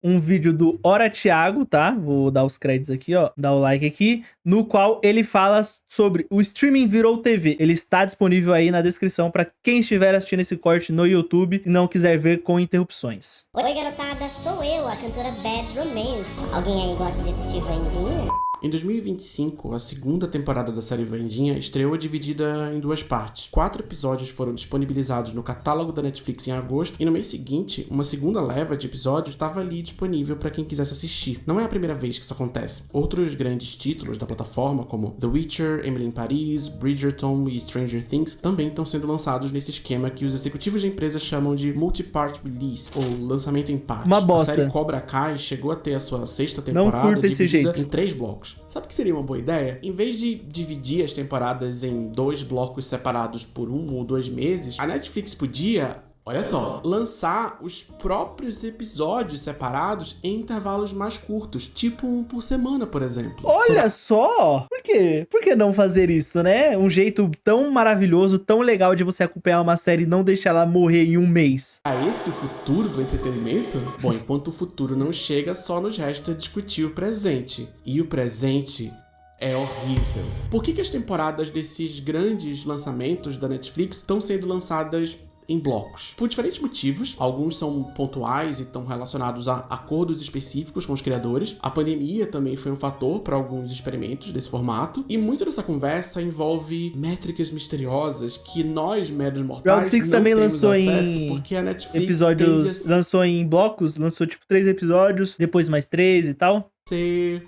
um vídeo do Ora Thiago, tá? Vou dar os créditos aqui, ó. Dar o like aqui. No qual ele fala sobre o streaming virou TV. Ele está disponível aí na descrição para quem estiver assistindo esse corte no YouTube e não quiser ver com interrupções. Oi, garotada, sou eu, a cantora Bad Romance. Alguém aí gosta de assistir Vandinha? Em 2025, a segunda temporada da série Vandinha estreou dividida em 2 partes. 4 episódios foram disponibilizados no catálogo da Netflix em agosto, e no mês seguinte, uma segunda leva de episódios estava ali disponível para quem quisesse assistir. Não é a primeira vez que isso acontece. Outros grandes títulos da plataforma, como The Witcher, Emily in Paris, Bridgerton e Stranger Things, também estão sendo lançados nesse esquema que os executivos da empresa chamam de multi-part release, ou lançamento em parte. Uma bosta. A série Cobra Kai chegou a ter a sua 6ª temporada Não curta esse dividida jeito. em 3 blocos. Sabe o que seria uma boa ideia? Em vez de dividir as temporadas em 2 blocos separados por 1 ou 2 meses, a Netflix podia, olha só, lançar os próprios episódios separados em intervalos mais curtos, tipo 1 por semana, por exemplo. Olha só! Por quê? Por que não fazer isso, né? Um jeito tão maravilhoso, tão legal de você acompanhar uma série e não deixar ela morrer em um mês. É esse o futuro do entretenimento? Bom, enquanto o futuro não chega, só nos resta discutir o presente. E o presente é horrível. Por que as temporadas desses grandes lançamentos da Netflix estão sendo lançadas em blocos? Por diferentes motivos. Alguns são pontuais e estão relacionados a acordos específicos com os criadores. A pandemia também foi um fator para alguns experimentos desse formato. E muito dessa conversa envolve métricas misteriosas que nós, meros mortais, Round 6 não também temos lançou acesso, em porque a Netflix episódios, lançou em blocos, lançou tipo 3 episódios, depois mais 3 e tal. ser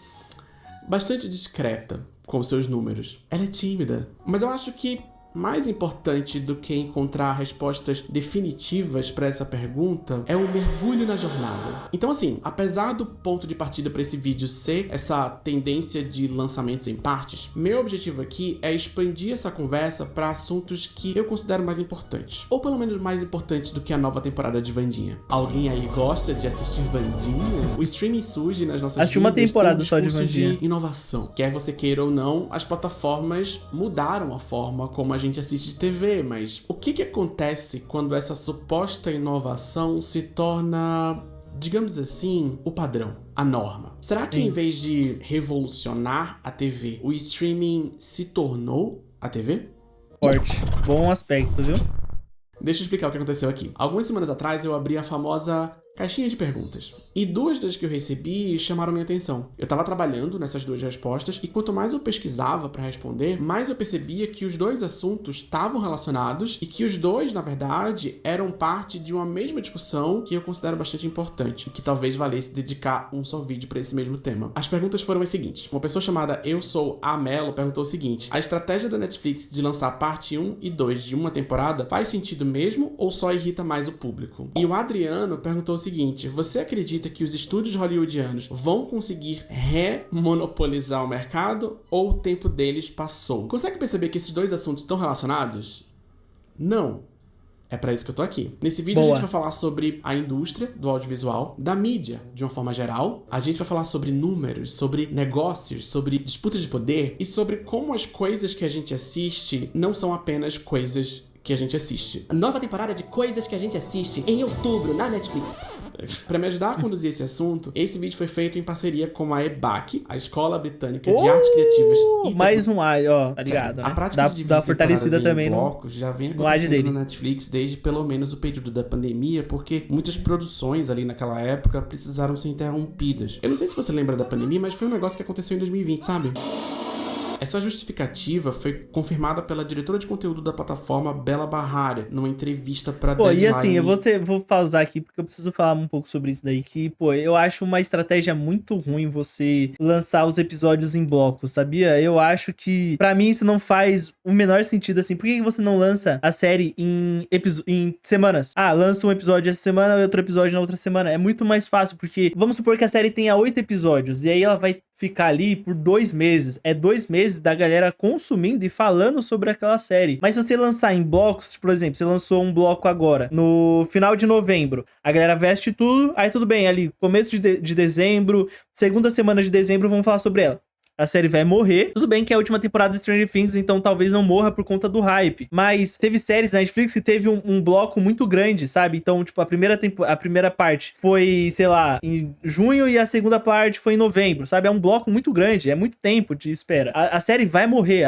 bastante discreta com seus números. Ela é tímida, mas eu acho que mais importante do que encontrar respostas definitivas para essa pergunta é o mergulho na jornada. Então assim, apesar do ponto de partida para esse vídeo ser essa tendência de lançamentos em partes, meu objetivo aqui é expandir essa conversa para assuntos que eu considero mais importantes, ou pelo menos mais importantes do que a nova temporada de Vandinha. Alguém aí gosta de assistir Vandinha? O streaming surge nas nossas Assisti uma vidas temporada com um só de discurso Vandinha. inovação. Quer você queira ou não, as plataformas mudaram a forma como a gente assiste TV, mas o que acontece quando essa suposta inovação se torna, digamos assim, o padrão, a norma? Será que em vez de revolucionar a TV, o streaming se tornou a TV? Forte. Bom aspecto, viu? Deixa eu explicar o que aconteceu aqui. Algumas semanas atrás eu abri a famosa caixinha de perguntas. E 2 das que eu recebi chamaram minha atenção. Eu tava trabalhando nessas 2 respostas e quanto mais eu pesquisava para responder, mais eu percebia que os 2 assuntos estavam relacionados e que os 2, na verdade, eram parte de uma mesma discussão que eu considero bastante importante e que talvez valesse dedicar um só vídeo para esse mesmo tema. As perguntas foram as seguintes. Uma pessoa chamada Eu Sou a Melo perguntou o seguinte: a estratégia da Netflix de lançar parte 1 e 2 de uma temporada faz sentido mesmo ou só irrita mais o público? E o Adriano perguntou o seguinte: você acredita que os estúdios hollywoodianos vão conseguir remonopolizar o mercado ou o tempo deles passou? Consegue perceber que esses 2 assuntos estão relacionados? Não. É pra isso que eu tô aqui. Nesse vídeo Boa. a gente vai falar sobre a indústria do audiovisual, da mídia de uma forma geral. A gente vai falar sobre números, sobre negócios, sobre disputas de poder e sobre como as coisas que a gente assiste não são apenas coisas que a gente assiste. Nova temporada de Coisas que a gente assiste em outubro na Netflix. Para me ajudar a conduzir esse assunto, esse vídeo foi feito em parceria com a EBAC, a Escola Britânica de Artes Criativas e Mais um ad, ó, tá ligado, né? A prática de Dá dividir fortalecida temporadas também em no... blocos já vem no ad acontecendo dele. na Netflix desde pelo menos o período da pandemia, porque muitas produções ali naquela época precisaram ser interrompidas. Eu não sei se você lembra da pandemia, mas foi um negócio que aconteceu em 2020, sabe? Essa justificativa foi confirmada pela diretora de conteúdo da plataforma, Bela Barrara, numa entrevista pra Pô, Deadline. e assim, vou pausar aqui porque eu preciso falar um pouco sobre isso daí, que, pô, eu acho uma estratégia muito ruim você lançar os episódios em blocos, sabia? Eu acho que, pra mim, isso não faz o menor sentido, assim. Por que você não lança a série em semanas? Ah, lança um episódio essa semana e outro episódio na outra semana. É muito mais fácil, porque vamos supor que a série tenha 8 episódios, e aí ela vai ficar ali por 2 meses. É 2 meses da galera consumindo e falando sobre aquela série. Mas se você lançar em blocos, por exemplo, você lançou um bloco agora, no final de novembro, a galera veste tudo, aí tudo bem, ali, começo de dezembro, segunda semana de dezembro, vamos falar sobre ela. a série vai morrer. Tudo bem que é a última temporada de Stranger Things, então talvez não morra por conta do hype. Mas teve séries na Netflix que teve um bloco muito grande, sabe? Então, tipo, a primeira parte foi, sei lá, em junho e a segunda parte foi em novembro, sabe? É um bloco muito grande, é muito tempo de espera. A série vai morrer,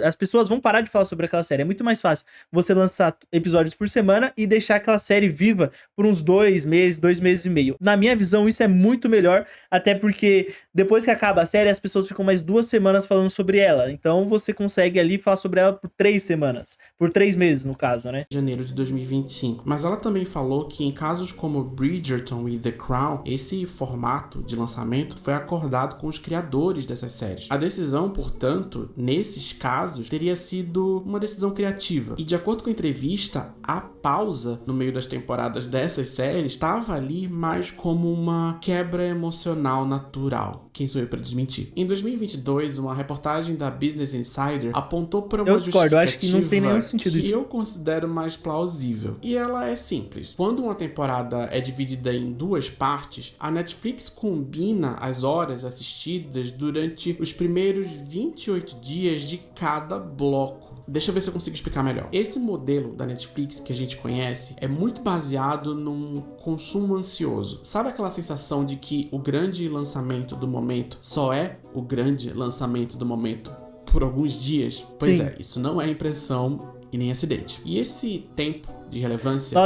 as pessoas vão parar de falar sobre aquela série. É muito mais fácil você lançar episódios por semana e deixar aquela série viva por uns 2 meses e meio. Na minha visão, isso é muito melhor, até porque depois que acaba a série, as pessoas ficam mais 2 semanas falando sobre ela. Então você consegue ali falar sobre ela por 3 semanas. Por 3 meses, no caso, né? Janeiro de 2025. Mas ela também falou que em casos como Bridgerton e The Crown, esse formato de lançamento foi acordado com os criadores dessas séries. A decisão, portanto, nesses casos, teria sido uma decisão criativa. E de acordo com a entrevista, a pausa no meio das temporadas dessas séries estava ali mais como uma quebra emocional natural. Quem sou eu para desmentir? Em 2022, uma reportagem da Business Insider apontou para uma justificativa eu acho que não tem nenhum sentido que eu considero mais plausível. E ela é simples. Quando uma temporada é dividida em 2 partes, a Netflix combina as horas assistidas durante os primeiros 28 dias de cada bloco. Deixa eu ver se eu consigo explicar melhor. Esse modelo da Netflix que a gente conhece é muito baseado num consumo ansioso. Sabe aquela sensação de que o grande lançamento do momento só é o grande lançamento do momento por alguns dias? Pois é, isso não é impressão e nem acidente. E esse tempo de relevância,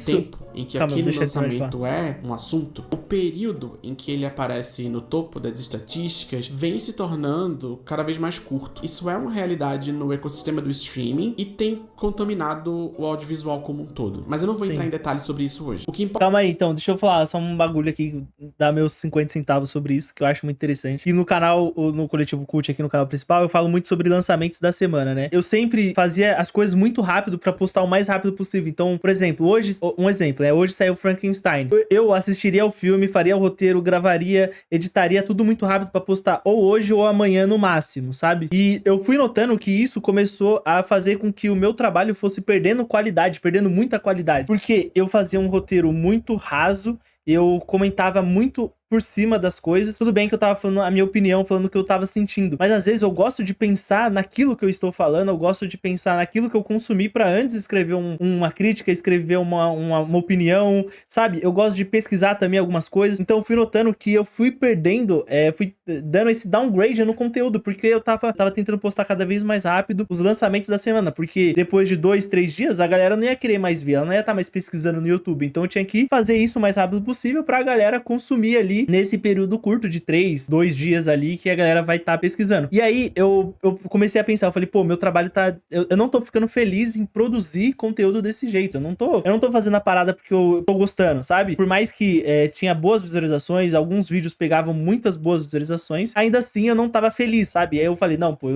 tempo em que aquele lançamento é um assunto, o período em que ele aparece no topo das estatísticas vem se tornando cada vez mais curto. Isso é uma realidade no ecossistema do streaming e tem contaminado o audiovisual como um todo. Mas eu não vou entrar em detalhes sobre isso hoje. O que importa... Calma aí, então, deixa eu falar só um bagulho aqui, dar meus 50 centavos sobre isso, que eu acho muito interessante. E no canal, no Coletivo Cult, aqui no canal principal, eu falo muito sobre lançamentos da semana, né? Eu sempre fazia as coisas muito rápido pra postar o mais rápido possível. Então, por exemplo, hoje, um exemplo, né? Hoje saiu Frankenstein. Eu assistiria ao filme, faria o roteiro, gravaria, editaria tudo muito rápido pra postar ou hoje ou amanhã no máximo, sabe? E eu fui notando que isso começou a fazer com que o meu trabalho fosse perdendo qualidade, perdendo muita qualidade. Porque eu fazia um roteiro muito raso, eu comentava muito por cima das coisas. Tudo bem que eu tava falando a minha opinião, falando o que eu tava sentindo, mas às vezes eu gosto de pensar naquilo que eu estou falando, eu gosto de pensar naquilo que eu consumi pra antes escrever uma crítica, escrever uma opinião, sabe? Eu gosto de pesquisar também algumas coisas, então eu fui notando que eu fui perdendo, fui dando esse downgrade no conteúdo, porque eu tava tentando postar cada vez mais rápido os lançamentos da semana, porque depois de 2, 3 dias, a galera não ia querer mais ver, ela não ia estar mais pesquisando no YouTube, então eu tinha que fazer isso o mais rápido possível pra galera consumir ali nesse período curto de 2 dias ali que a galera vai estar pesquisando. E aí eu comecei a pensar, eu falei, pô, meu trabalho tá... Eu não tô ficando feliz em produzir conteúdo desse jeito. Eu não tô fazendo a parada porque eu tô gostando, sabe? Por mais que tinha boas visualizações, alguns vídeos pegavam muitas boas visualizações, ainda assim eu não tava feliz, sabe? Aí eu falei, não, pô,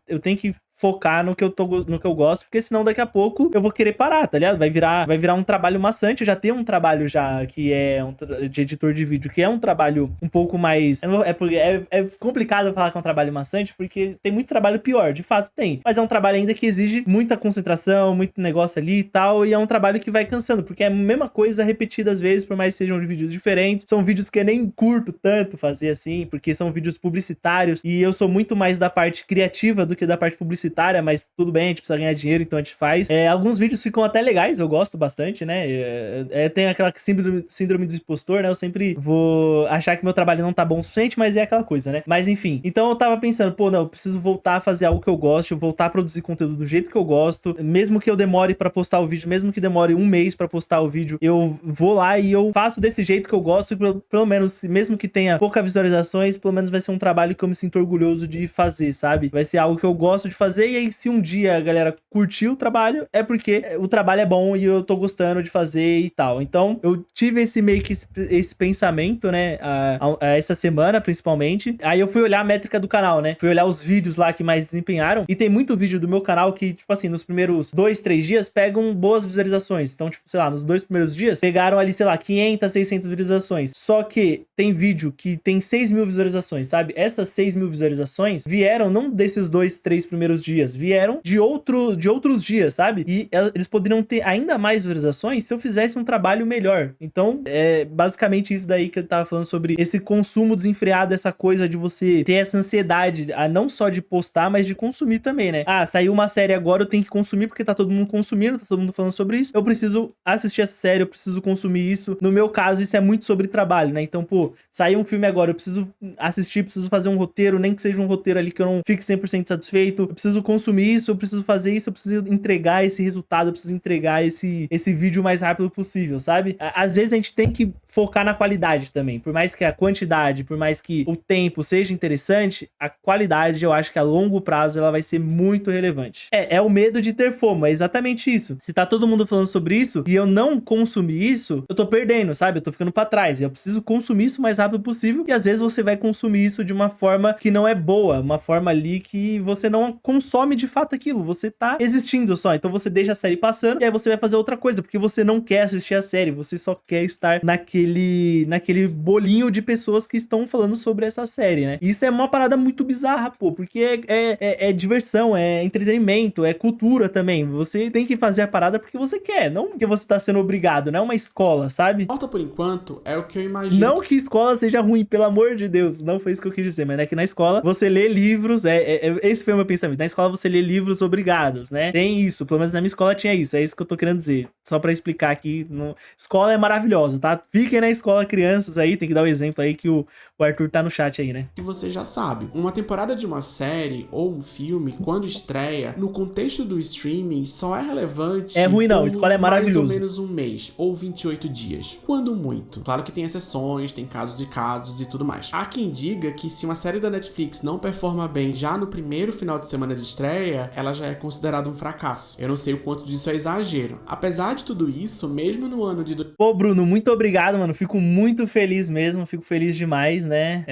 eu tenho que focar no que eu gosto, porque senão daqui a pouco eu vou querer parar, tá ligado? Vai virar um trabalho maçante. Eu já tenho um trabalho já que é de editor de vídeo, que é um trabalho um pouco mais... É complicado falar que é um trabalho maçante, porque tem muito trabalho pior, de fato tem. Mas é um trabalho ainda que exige muita concentração, muito negócio ali e tal, e é um trabalho que vai cansando, porque é a mesma coisa repetida às vezes, por mais que sejam de vídeos diferentes. São vídeos que eu nem curto tanto fazer assim, porque são vídeos publicitários, e eu sou muito mais da parte criativa do que da parte publicitária, mas tudo bem, a gente precisa ganhar dinheiro, então a gente faz. Alguns vídeos ficam até legais, eu gosto bastante, né? Tem aquela síndrome do impostor, né? Eu sempre vou achar que meu trabalho não tá bom o suficiente, mas é aquela coisa, né? Mas enfim, então eu tava pensando, pô, não, eu preciso voltar a fazer algo que eu gosto, voltar a produzir conteúdo do jeito que eu gosto, mesmo que eu demore pra postar o vídeo, mesmo que demore 1 mês pra postar o vídeo, eu vou lá e eu faço desse jeito que eu gosto, pelo menos, mesmo que tenha poucas visualizações, pelo menos vai ser um trabalho que eu me sinto orgulhoso de fazer, sabe? Vai ser algo que eu gosto de fazer, e aí se um dia a galera curtiu o trabalho, é porque o trabalho é bom e eu tô gostando de fazer e tal. Então, eu tive esse pensamento, né, essa semana, principalmente. Aí eu fui olhar a métrica do canal, né? Fui olhar os vídeos lá que mais desempenharam, e tem muito vídeo do meu canal que, tipo assim, nos primeiros 2, 3 dias pegam boas visualizações. Então, tipo, sei lá, nos 2 primeiros dias pegaram ali, sei lá, 500, 600 visualizações. Só que tem vídeo que tem 6 mil visualizações, sabe? Essas 6 mil visualizações vieram não desses 2, 3 primeiros dias, vieram de outros dias, sabe? E eles poderiam ter ainda mais visualizações se eu fizesse um trabalho melhor. Então, é basicamente isso daí que eu tava falando sobre esse consumo desenfreado, essa coisa de você ter essa ansiedade, não só de postar, mas de consumir também, né? Ah, saiu uma série agora, eu tenho que consumir porque tá todo mundo consumindo, tá todo mundo falando sobre isso. Eu preciso assistir essa série, eu preciso consumir isso. No meu caso, isso é muito sobre trabalho, né? Então, pô, saiu um filme agora, eu preciso assistir, preciso fazer um roteiro, nem que seja um roteiro ali que eu não fique 100% satisfeito. Eu preciso consumir isso, eu preciso fazer isso, eu preciso entregar esse resultado, eu preciso entregar esse vídeo o mais rápido possível, sabe? Às vezes a gente tem que focar na qualidade também. Por mais que a quantidade, por mais que o tempo seja interessante, a qualidade, eu acho que a longo prazo ela vai ser muito relevante. É o medo de ter FOMO, é exatamente isso. Se tá todo mundo falando sobre isso e eu não consumir isso, eu tô perdendo, sabe? Eu tô ficando pra trás. Eu preciso consumir isso o mais rápido possível e às vezes você vai consumir isso de uma forma que não é boa, uma forma ali que você não consome de fato aquilo, você tá existindo só. Então você deixa a série passando e aí você vai fazer outra coisa, porque você não quer assistir a série, você só quer estar naquele bolinho de pessoas que estão falando sobre essa série, né? E isso é uma parada muito bizarra, pô, porque é diversão, é entretenimento, é cultura também. Você tem que fazer a parada porque você quer, não porque você tá sendo obrigado, não é uma escola, sabe? Falta por enquanto é o que eu imagino. Não que escola seja ruim, pelo amor de Deus, não foi isso que eu quis dizer, mas é que na escola você lê livros, esse foi o meu pensamento, na escola você lê livros obrigados, né? Tem isso, pelo menos na minha escola tinha isso, é isso que eu tô querendo dizer, só pra explicar aqui, escola é maravilhosa, tá? Fiquem na escola, crianças aí, tem que dar o exemplo aí que o Arthur tá no chat aí, né? Que você já sabe, uma temporada de uma série ou um filme, quando estreia, no contexto do streaming, só é relevante... É ruim não, escola é maravilhoso. Mais ou menos um mês, ou 28 dias, quando muito. Claro que tem exceções, tem casos e casos e tudo mais. Há quem diga que se uma série da Netflix não performa bem já no primeiro final de semana de estreia, ela já é considerada um fracasso. Eu não sei o quanto disso é exagero. Apesar de tudo isso, mesmo no ano de... Pô, Bruno, muito obrigado, mano. Fico muito feliz mesmo, fico feliz demais, né?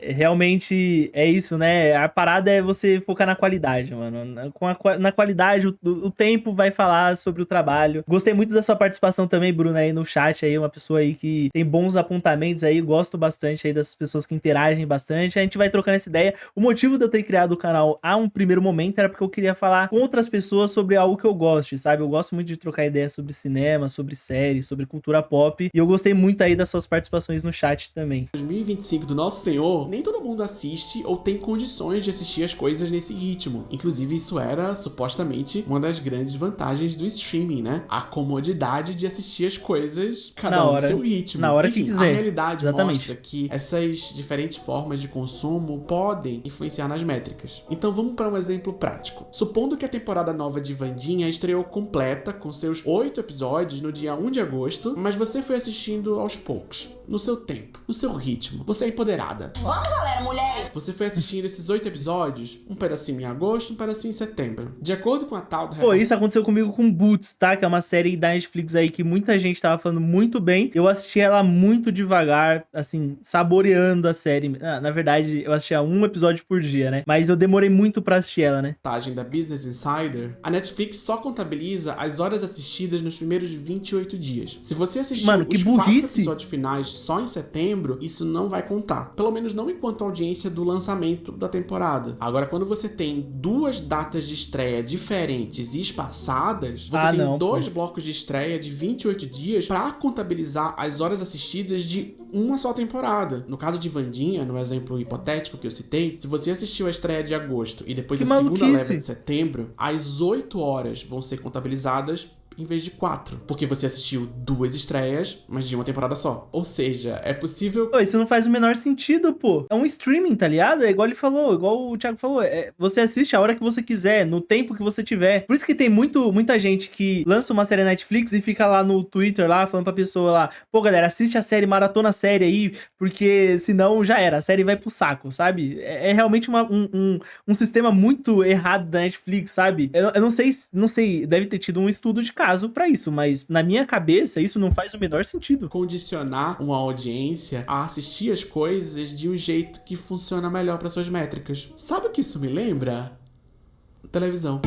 Realmente é isso, né? A parada é você focar na qualidade, mano. Na qualidade, o tempo vai falar sobre o trabalho. Gostei muito da sua participação também, Bruno, aí no chat, aí, uma pessoa aí que tem bons apontamentos aí, gosto bastante aí dessas pessoas que interagem bastante. A gente vai trocando essa ideia. O motivo de eu ter criado o canal a um primeiro momento era porque eu queria falar com outras pessoas sobre algo que eu goste, sabe? Eu gosto muito de trocar ideias sobre cinema, sobre séries, sobre cultura pop. E eu gostei muito aí das suas participações no chat também. 2025 do Nosso Senhor, nem todo mundo assiste ou tem condições de assistir as coisas nesse ritmo. Inclusive, isso era, supostamente, uma das grandes vantagens do streaming, né? A comodidade de assistir as coisas cada um no seu ritmo. Na hora Enfim, que quiser. a realidade Exatamente. mostra que essas diferentes formas de consumo podem influenciar nas métricas. Então vamos para um exemplo prático. Supondo que a temporada nova de Wandinha estreou completa, com seus 8 episódios, no dia 1 de agosto, mas você foi assistindo aos poucos, no seu tempo, no seu ritmo. Você é empoderada. Vamos, galera, mulheres! Você foi assistindo esses 8 episódios, um pedacinho em agosto, um pedacinho em setembro. De acordo com a tal da... Pô, isso aconteceu comigo com Boots, tá? Que é uma série da Netflix aí que muita gente tava falando muito bem. Eu assisti ela muito devagar, assim, saboreando a série. Na verdade, eu assistia um episódio por dia, né? Mas eu demorei muito pra assistir ela, né? Da Business Insider, a Netflix só contabiliza as horas assistidas nos primeiros 28 dias. Se você assistiu Mano, que os 4 burrice. episódios finais só em setembro, isso não vai contar. Pelo menos não enquanto audiência do lançamento da temporada. Agora, quando você tem 2 datas de estreia diferentes e espaçadas, você tem 2 blocos de estreia de 28 dias pra contabilizar as horas assistidas de uma só temporada. No caso de Wandinha, no exemplo hipotético que eu citei, se você assistiu a estreia de agosto e depois a segunda leva de setembro, as 8 horas vão ser contabilizadas em vez de 4, porque você assistiu 2 estreias, mas de uma temporada só. Ou seja, é possível... Pô, isso não faz o menor sentido, pô. É um streaming, tá ligado? É igual ele falou, igual o Thiago falou. Você assiste a hora que você quiser, no tempo que você tiver. Por isso que tem muita gente que lança uma série na Netflix e fica lá no Twitter, lá, falando pra pessoa lá, pô, galera, assiste a série, maratona a série aí, porque senão já era, a série vai pro saco, sabe? É realmente um sistema muito errado da Netflix, sabe? Eu não sei, deve ter tido um estudo de caso pra isso, mas na minha cabeça isso não faz o menor sentido. Condicionar uma audiência a assistir as coisas de um jeito que funciona melhor para suas métricas. Sabe o que isso me lembra? televisão.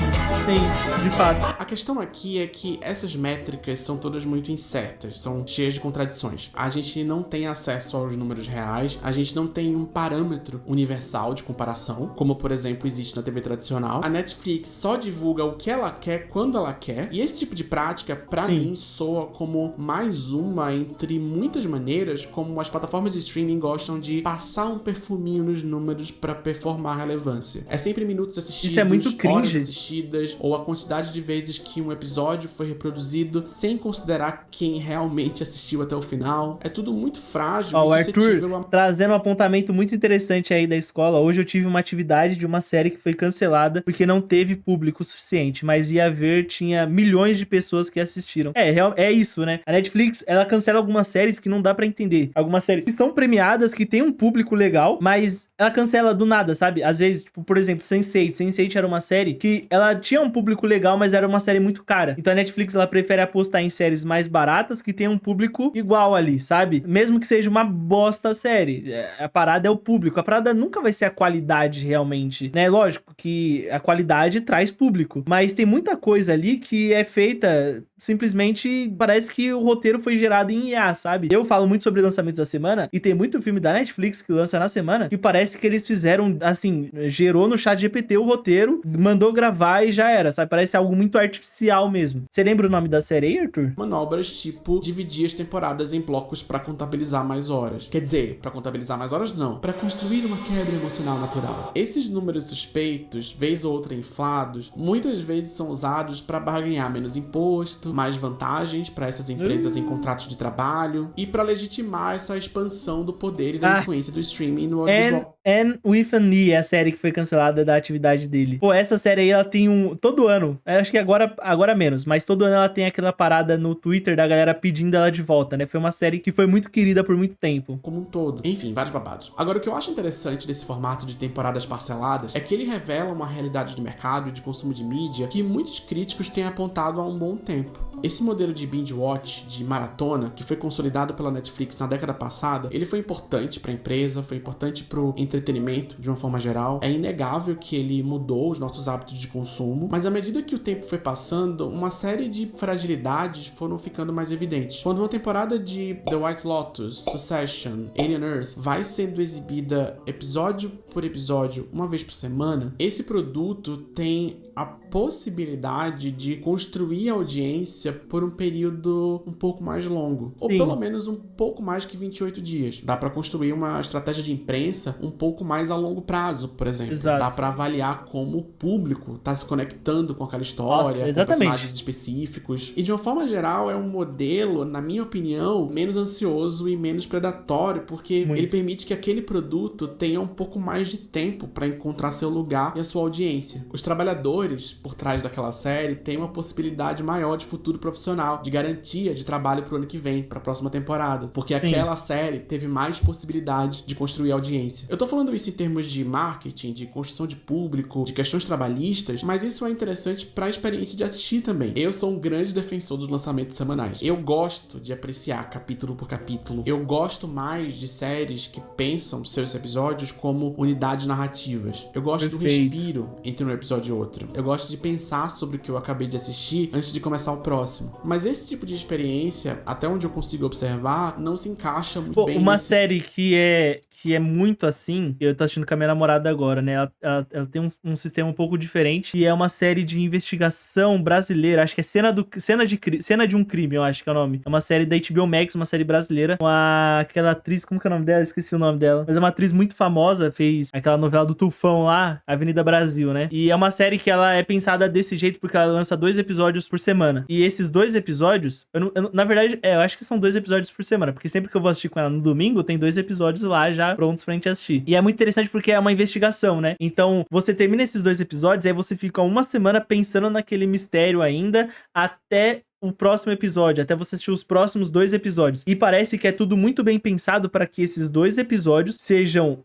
Sim, de fato. A questão aqui é que essas métricas são todas muito incertas, são cheias de contradições. A gente não tem acesso aos números reais, a gente não tem um parâmetro universal de comparação, como por exemplo existe na TV tradicional. A Netflix só divulga o que ela quer quando ela quer, e esse tipo de prática, pra mim, soa como mais uma entre muitas maneiras como as plataformas de streaming gostam de passar um perfuminho nos números pra performar relevância. É sempre minutos assistidos, isso é muito cringe. horas assistidas, ou a quantidade de vezes que um episódio foi reproduzido, sem considerar quem realmente assistiu até o final. É tudo muito frágil Ó, e o Arthur, suscetível a... trazendo um apontamento muito interessante aí da escola, hoje eu tive uma atividade de uma série que foi cancelada porque não teve público suficiente, mas ia ver, tinha milhões de pessoas que assistiram. É isso, né? A Netflix, ela cancela algumas séries que não dá pra entender. Algumas séries que são premiadas, que tem um público legal, mas ela cancela do nada, sabe? Às vezes, tipo, por exemplo, Sense8. Sense8 era uma série que ela tinha um público legal, mas era uma série muito cara. Então a Netflix, ela prefere apostar em séries mais baratas que tem um público igual ali, sabe? Mesmo que seja uma bosta a série. A parada é o público. A parada nunca vai ser a qualidade realmente, né? Lógico que a qualidade traz público, mas tem muita coisa ali que é feita simplesmente, parece que o roteiro foi gerado em IA, sabe? Eu falo muito sobre lançamentos da semana e tem muito filme da Netflix que lança na semana que parece que eles fizeram, assim, gerou no chat GPT o roteiro, mandou gravar e já era, sabe? Parece algo muito artificial mesmo. Você lembra o nome da série aí, Arthur? Manobras tipo dividir as temporadas em blocos pra contabilizar mais horas. Quer dizer, pra contabilizar mais horas não, pra construir uma quebra emocional natural. Esses números suspeitos, vez ou outra inflados, muitas vezes são usados pra barganhar menos imposto, mais vantagens pra essas empresas em contratos de trabalho e pra legitimar essa expansão do poder e da influência do streaming no audiovisual. Anne with an E é a série que foi cancelada da atividade dele. Pô, essa série aí, ela tem todo ano, acho que agora menos, mas todo ano ela tem aquela parada no Twitter da galera pedindo ela de volta, né? Foi uma série que foi muito querida por muito tempo. Como um todo. Enfim, vários babados. Agora, o que eu acho interessante desse formato de temporadas parceladas é que ele revela uma realidade de mercado e de consumo de mídia que muitos críticos têm apontado há um bom tempo. Esse modelo de binge watch, de maratona, que foi consolidado pela Netflix na década passada, ele foi importante para a empresa, foi importante para o entretenimento de uma forma geral. É inegável que ele mudou os nossos hábitos de consumo, mas à medida que o tempo foi passando, uma série de fragilidades foram ficando mais evidentes. Quando uma temporada de The White Lotus, Succession, Alien Earth vai sendo exibida episódio por episódio, uma vez por semana, esse produto tem a possibilidade de construir audiência por um período um pouco mais longo. Ou pelo menos um pouco mais que 28 dias. Dá pra construir uma estratégia de imprensa um pouco mais a longo prazo, por exemplo. Exato. Dá pra avaliar como o público tá se conectando com aquela história, com personagens específicos. E de uma forma geral é um modelo, na minha opinião, menos ansioso e menos predatório, porque ele permite que aquele produto tenha um pouco mais de tempo pra encontrar seu lugar e a sua audiência. Os trabalhadores por trás daquela série têm uma possibilidade maior de futuro profissional, de garantia de trabalho pro ano que vem, pra próxima temporada, porque aquela série teve mais possibilidade de construir audiência. Eu tô falando isso em termos de marketing, de construção de público, de questões trabalhistas, mas isso é interessante pra experiência de assistir também. Eu sou um grande defensor dos lançamentos semanais. Eu gosto de apreciar capítulo por capítulo. Eu gosto mais de séries que pensam seus episódios como unidades narrativas. Eu gosto do respiro entre um episódio e outro. Eu gosto de pensar sobre o que eu acabei de assistir antes de começar o próximo. Mas esse tipo de experiência, até onde eu consigo observar, não se encaixa muito bem uma série que é muito assim, eu tô assistindo com a minha namorada agora, né? Ela tem um sistema um pouco diferente e é uma série de investigação brasileira, acho que é Cena de um Crime, eu acho que é o nome. É uma série da HBO Max, uma série brasileira, com aquela atriz, como que é o nome dela? Esqueci o nome dela. Mas é uma atriz muito famosa, fez aquela novela do Tufão lá, Avenida Brasil, né? E é uma série que ela é pensada desse jeito porque ela lança 2 episódios por semana. E esses 2 episódios, na verdade, eu acho que são 2 episódios por semana, porque sempre que eu vou assistir com ela no domingo, tem 2 episódios lá já prontos pra gente assistir. E é muito interessante porque é uma investigação, né? Então, você termina esses 2 episódios, aí você fica uma semana pensando naquele mistério ainda, até o próximo episódio, até você assistir os próximos 2 episódios. E parece que é tudo muito bem pensado para que esses 2 episódios sejam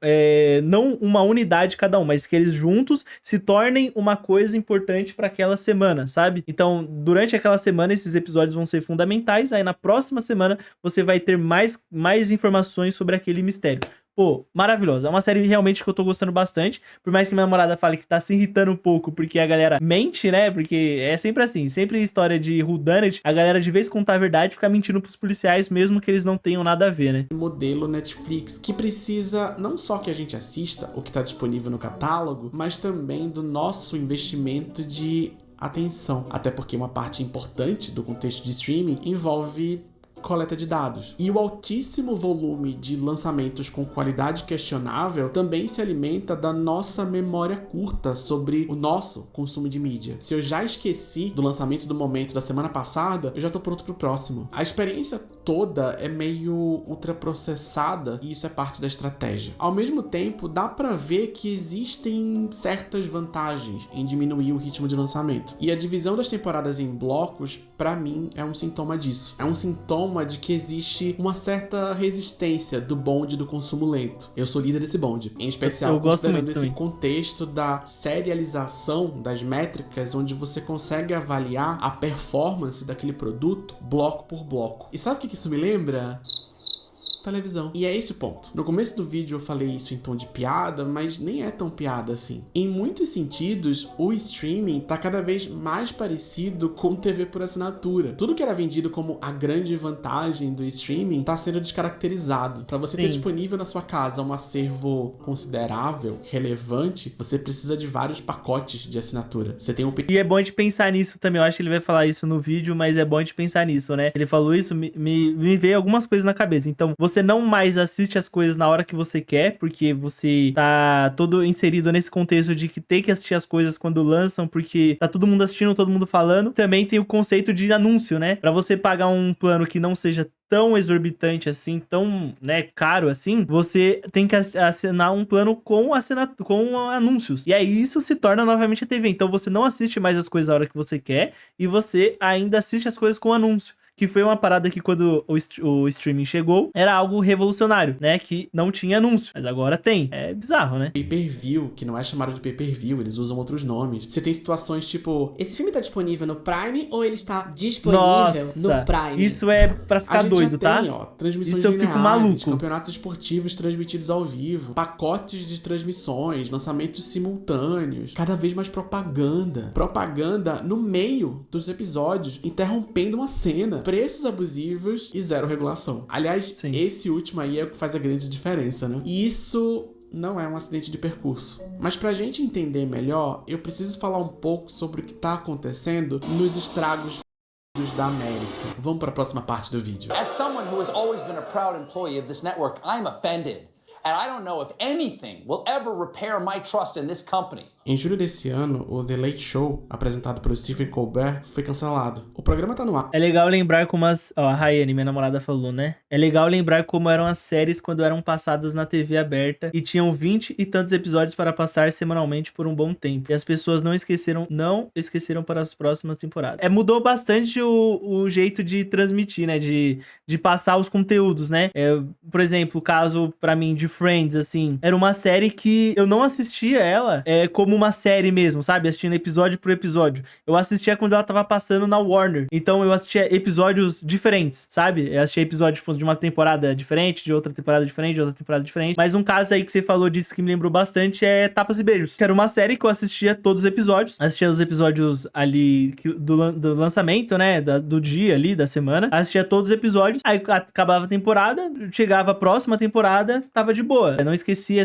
não uma unidade cada um, mas que eles juntos se tornem uma coisa importante para aquela semana, sabe? Então, durante aquela semana, esses episódios vão ser fundamentais, aí na próxima semana você vai ter mais informações sobre aquele mistério. pô, maravilhosa. É uma série realmente que eu tô gostando bastante. Por mais que minha namorada fale que tá se irritando um pouco, porque a galera mente, né? Porque é sempre assim, sempre história de whodunit, a galera de vez contar a verdade fica mentindo pros policiais, mesmo que eles não tenham nada a ver, né? Modelo Netflix, que precisa não só que a gente assista o que tá disponível no catálogo, mas também do nosso investimento de atenção. Até porque uma parte importante do contexto de streaming envolve coleta de dados. E o altíssimo volume de lançamentos com qualidade questionável também se alimenta da nossa memória curta sobre o nosso consumo de mídia. Se eu já esqueci do lançamento do momento da semana passada, eu já tô pronto pro próximo. A experiência toda é meio ultraprocessada e isso é parte da estratégia. Ao mesmo tempo, dá pra ver que existem certas vantagens em diminuir o ritmo de lançamento. E a divisão das temporadas em blocos, pra mim, é um sintoma disso. É um sintoma de que existe uma certa resistência do bonde do consumo lento. Eu sou líder desse bonde, em especial considerando esse contexto da serialização das métricas, onde você consegue avaliar a performance daquele produto bloco por bloco. E sabe o que isso me lembra? Televisão. E é esse o ponto. No começo do vídeo eu falei isso em tom de piada, mas nem é tão piada assim. Em muitos sentidos, o streaming tá cada vez mais parecido com TV por assinatura. Tudo que era vendido como a grande vantagem do streaming tá sendo descaracterizado. Para você ter disponível na sua casa um acervo considerável, relevante, você precisa de vários pacotes de assinatura. Você tem um... E é bom de pensar nisso também. Eu acho que ele vai falar isso no vídeo, mas é bom de pensar nisso, né? Ele falou isso, me veio algumas coisas na cabeça. Então, você não mais assiste as coisas na hora que você quer, porque você tá todo inserido nesse contexto de que tem que assistir as coisas quando lançam, porque tá todo mundo assistindo, todo mundo falando. Também tem o conceito de anúncio, né? Pra você pagar um plano que não seja tão exorbitante assim, tão, né, caro assim, você tem que assinar um plano com anúncios. E aí isso se torna novamente a TV. Então você não assiste mais as coisas na hora que você quer e você ainda assiste as coisas com anúncio. Que foi uma parada que quando o streaming chegou, era algo revolucionário, né? Que não tinha anúncio, mas agora tem. É bizarro, né? Pay-per-view, que não é chamado de pay-per-view, eles usam outros nomes. Você tem situações tipo... Esse filme tá disponível no Prime ou ele está disponível no Prime? Isso é pra ficar doido, tá? Tem, ó, transmissões isso eu fico maluco. Campeonatos esportivos transmitidos ao vivo, pacotes de transmissões, lançamentos simultâneos, cada vez mais propaganda. Propaganda no meio dos episódios, interrompendo uma cena. Preços abusivos e zero regulação. Aliás, esse último aí é o que faz a grande diferença, né? E isso não é um acidente de percurso. Mas pra gente entender melhor, eu preciso falar um pouco sobre o que tá acontecendo nos estragos da América. Vamos para a próxima parte do vídeo. As someone who has always been a proud employee of this network, I'm offended. And I don't know if anything will ever repair my trust in this company. Em julho desse ano, o The Late Show, apresentado pelo Stephen Colbert, foi cancelado. O programa tá no ar. É legal lembrar como a Rayane, minha namorada, falou, né? É legal lembrar como eram as séries quando eram passadas na TV aberta e tinham 20 e tantos episódios para passar semanalmente por um bom tempo. E as pessoas não esqueceram para as próximas temporadas. Mudou bastante o jeito de transmitir, né? De passar os conteúdos, né? Por exemplo, o caso, pra mim, de Friends, assim, era uma série que eu não assistia ela como uma série mesmo, sabe? Assistindo episódio por episódio. Eu assistia quando ela tava passando na Warner. Então eu assistia episódios diferentes, sabe? Eu assistia episódios tipo, de uma temporada diferente, de outra temporada diferente, de outra temporada diferente. Mas um caso aí que você falou disso que me lembrou bastante é Tapas e Beijos, que era uma série que eu assistia todos os episódios. Assistia os episódios ali do lançamento, né? Do dia ali, da semana. Assistia todos os episódios. Aí acabava a temporada, chegava a próxima temporada, tava de boa. Eu não esqueci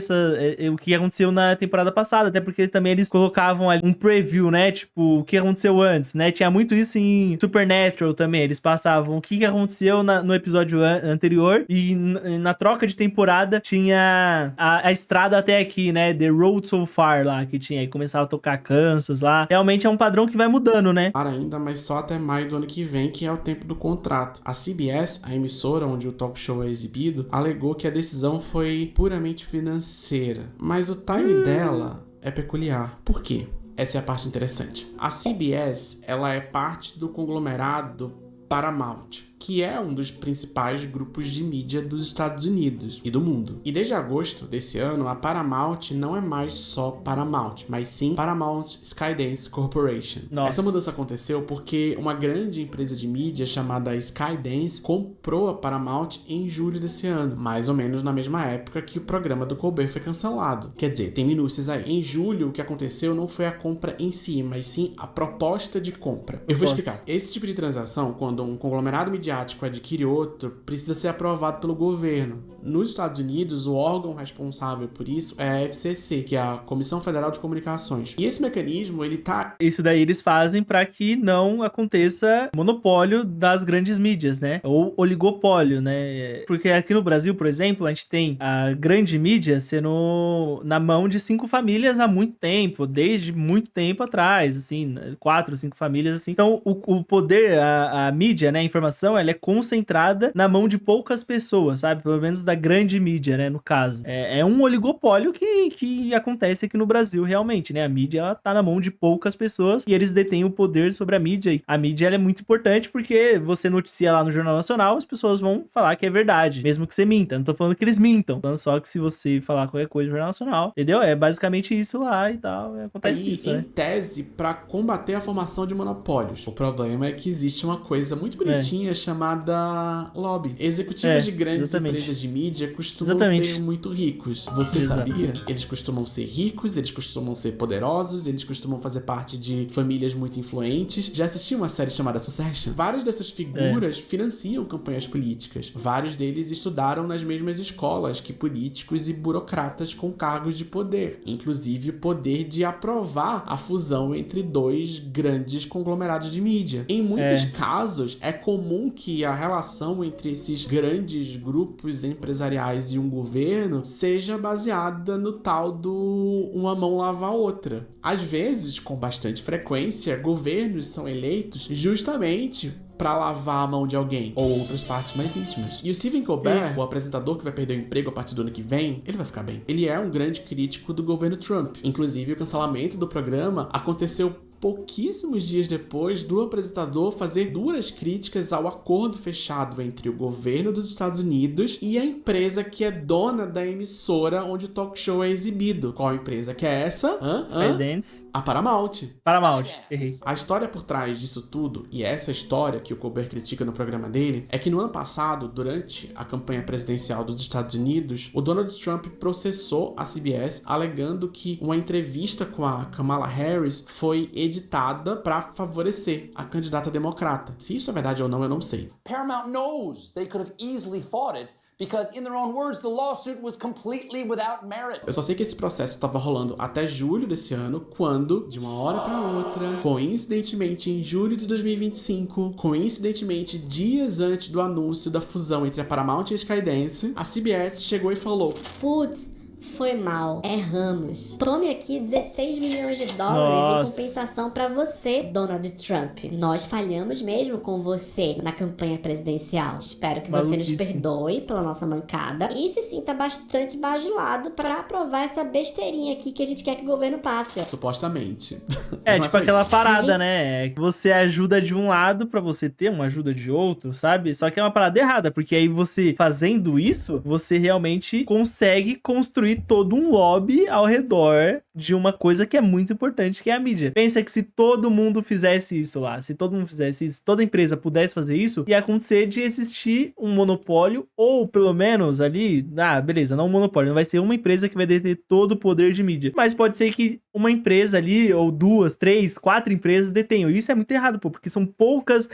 o que aconteceu na temporada passada, até porque também eles colocavam ali um preview, né? Tipo, o que aconteceu antes, né? Tinha muito isso em Supernatural também. Eles passavam o que aconteceu no episódio anterior e na troca de temporada tinha a estrada até aqui, né? The Road So Far lá, que tinha. Aí começava a tocar Kansas lá. Realmente é um padrão que vai mudando, né? Para ainda, mas só até maio do ano que vem, que é o tempo do contrato. A CBS, a emissora onde o talk show é exibido, alegou que a decisão foi puramente financeira. Mas o time dela é peculiar. Por quê? Essa é a parte interessante. A CBS, ela é parte do conglomerado Paramount, que é um dos principais grupos de mídia dos Estados Unidos e do mundo. E desde agosto desse ano, a Paramount não é mais só Paramount, mas sim Paramount Skydance Corporation. Nossa. Essa mudança aconteceu porque uma grande empresa de mídia chamada Skydance comprou a Paramount em julho desse ano, mais ou menos na mesma época que o programa do Colbert foi cancelado. Quer dizer, tem minúcias aí. Em julho, o que aconteceu não foi a compra em si, mas sim a proposta de compra. Eu vou explicar. Esse tipo de transação, quando um conglomerado midiático adquire outro, precisa ser aprovado pelo governo. Nos Estados Unidos, o órgão responsável por isso é a FCC, que é a Comissão Federal de Comunicações. E esse mecanismo, ele tá... Isso daí eles fazem para que não aconteça monopólio das grandes mídias, né? Ou oligopólio, né? Porque aqui no Brasil, por exemplo, a gente tem a grande mídia sendo na mão de 5 famílias há muito tempo, desde muito tempo atrás, assim, 4, 5 famílias, assim. Então, o poder, a mídia, né, a informação, ela é concentrada na mão de poucas pessoas, sabe? Pelo menos da grande mídia, né, no caso. É um oligopólio que acontece aqui no Brasil, realmente, né? A mídia, ela tá na mão de poucas pessoas e eles detêm o poder sobre a mídia. E a mídia, ela é muito importante porque você noticia lá no Jornal Nacional, as pessoas vão falar que é verdade, mesmo que você minta. Não tô falando que eles mintam, tô falando só que se você falar qualquer coisa no Jornal Nacional, entendeu? É basicamente isso lá e tal, acontece isso, em né? tese, para combater a formação de monopólios. O problema é que existe uma coisa muito bonitinha chamada lobby. Executivos de grandes empresas de mídia costumam ser muito ricos. Você sabia? Eles costumam ser ricos, eles costumam ser poderosos, eles costumam fazer parte de famílias muito influentes. Já assisti uma série chamada Succession? Várias dessas figuras financiam campanhas políticas. Vários deles estudaram nas mesmas escolas que políticos e burocratas com cargos de poder. Inclusive o poder de aprovar a fusão entre 2 grandes conglomerados de mídia. Em muitos casos, é comum que a relação entre esses grandes grupos empresariais e um governo seja baseada no tal do uma mão lava a outra. Às vezes, com bastante frequência, governos são eleitos justamente pra lavar a mão de alguém, ou outras partes mais íntimas. E o Stephen Colbert, o apresentador que vai perder o emprego a partir do ano que vem, ele vai ficar bem. Ele é um grande crítico do governo Trump. Inclusive, o cancelamento do programa aconteceu pouquíssimos dias depois do apresentador fazer duras críticas ao acordo fechado entre o governo dos Estados Unidos e a empresa que é dona da emissora onde o talk show é exibido. Qual empresa que é essa? Skydance. A Paramount. Paramount, errei. A história por trás disso tudo, e essa história que o Colbert critica no programa dele, é que no ano passado, durante a campanha presidencial dos Estados Unidos, o Donald Trump processou a CBS alegando que uma entrevista com a Kamala Harris foi editada para favorecer a candidata democrata. Se isso é verdade ou não, eu não sei. Paramount knows they could have easily fought it because, in their own words, the lawsuit was completely without merit. Eu só sei que esse processo estava rolando até julho desse ano, quando, de uma hora para outra, coincidentemente em julho de 2025, coincidentemente dias antes do anúncio da fusão entre a Paramount e a Skydance, a CBS chegou e falou: putz, foi mal, erramos. Tome aqui 16 milhões de dólares Nossa. em compensação pra você, Donald Trump. Nós falhamos mesmo com você na campanha presidencial. Espero que você nos perdoe pela nossa mancada e se sinta bastante bajulado pra aprovar essa besteirinha aqui que a gente quer que o governo passe. Supostamente. É, Mas tipo foi aquela isso. parada, né? Você ajuda de um lado pra você ter uma ajuda de outro, sabe? Só que é uma parada errada, porque aí você, fazendo isso, você realmente consegue construir todo um lobby ao redor de uma coisa que é muito importante, que é a mídia. Pensa que se todo mundo fizesse isso lá, se todo mundo fizesse isso, toda empresa pudesse fazer isso, ia acontecer de existir um monopólio, ou pelo menos ali, beleza, não um monopólio, não vai ser uma empresa que vai deter todo o poder de mídia, mas pode ser que uma empresa ali, ou 2, 3, 4 empresas detenham. Isso é muito errado, pô, porque são poucas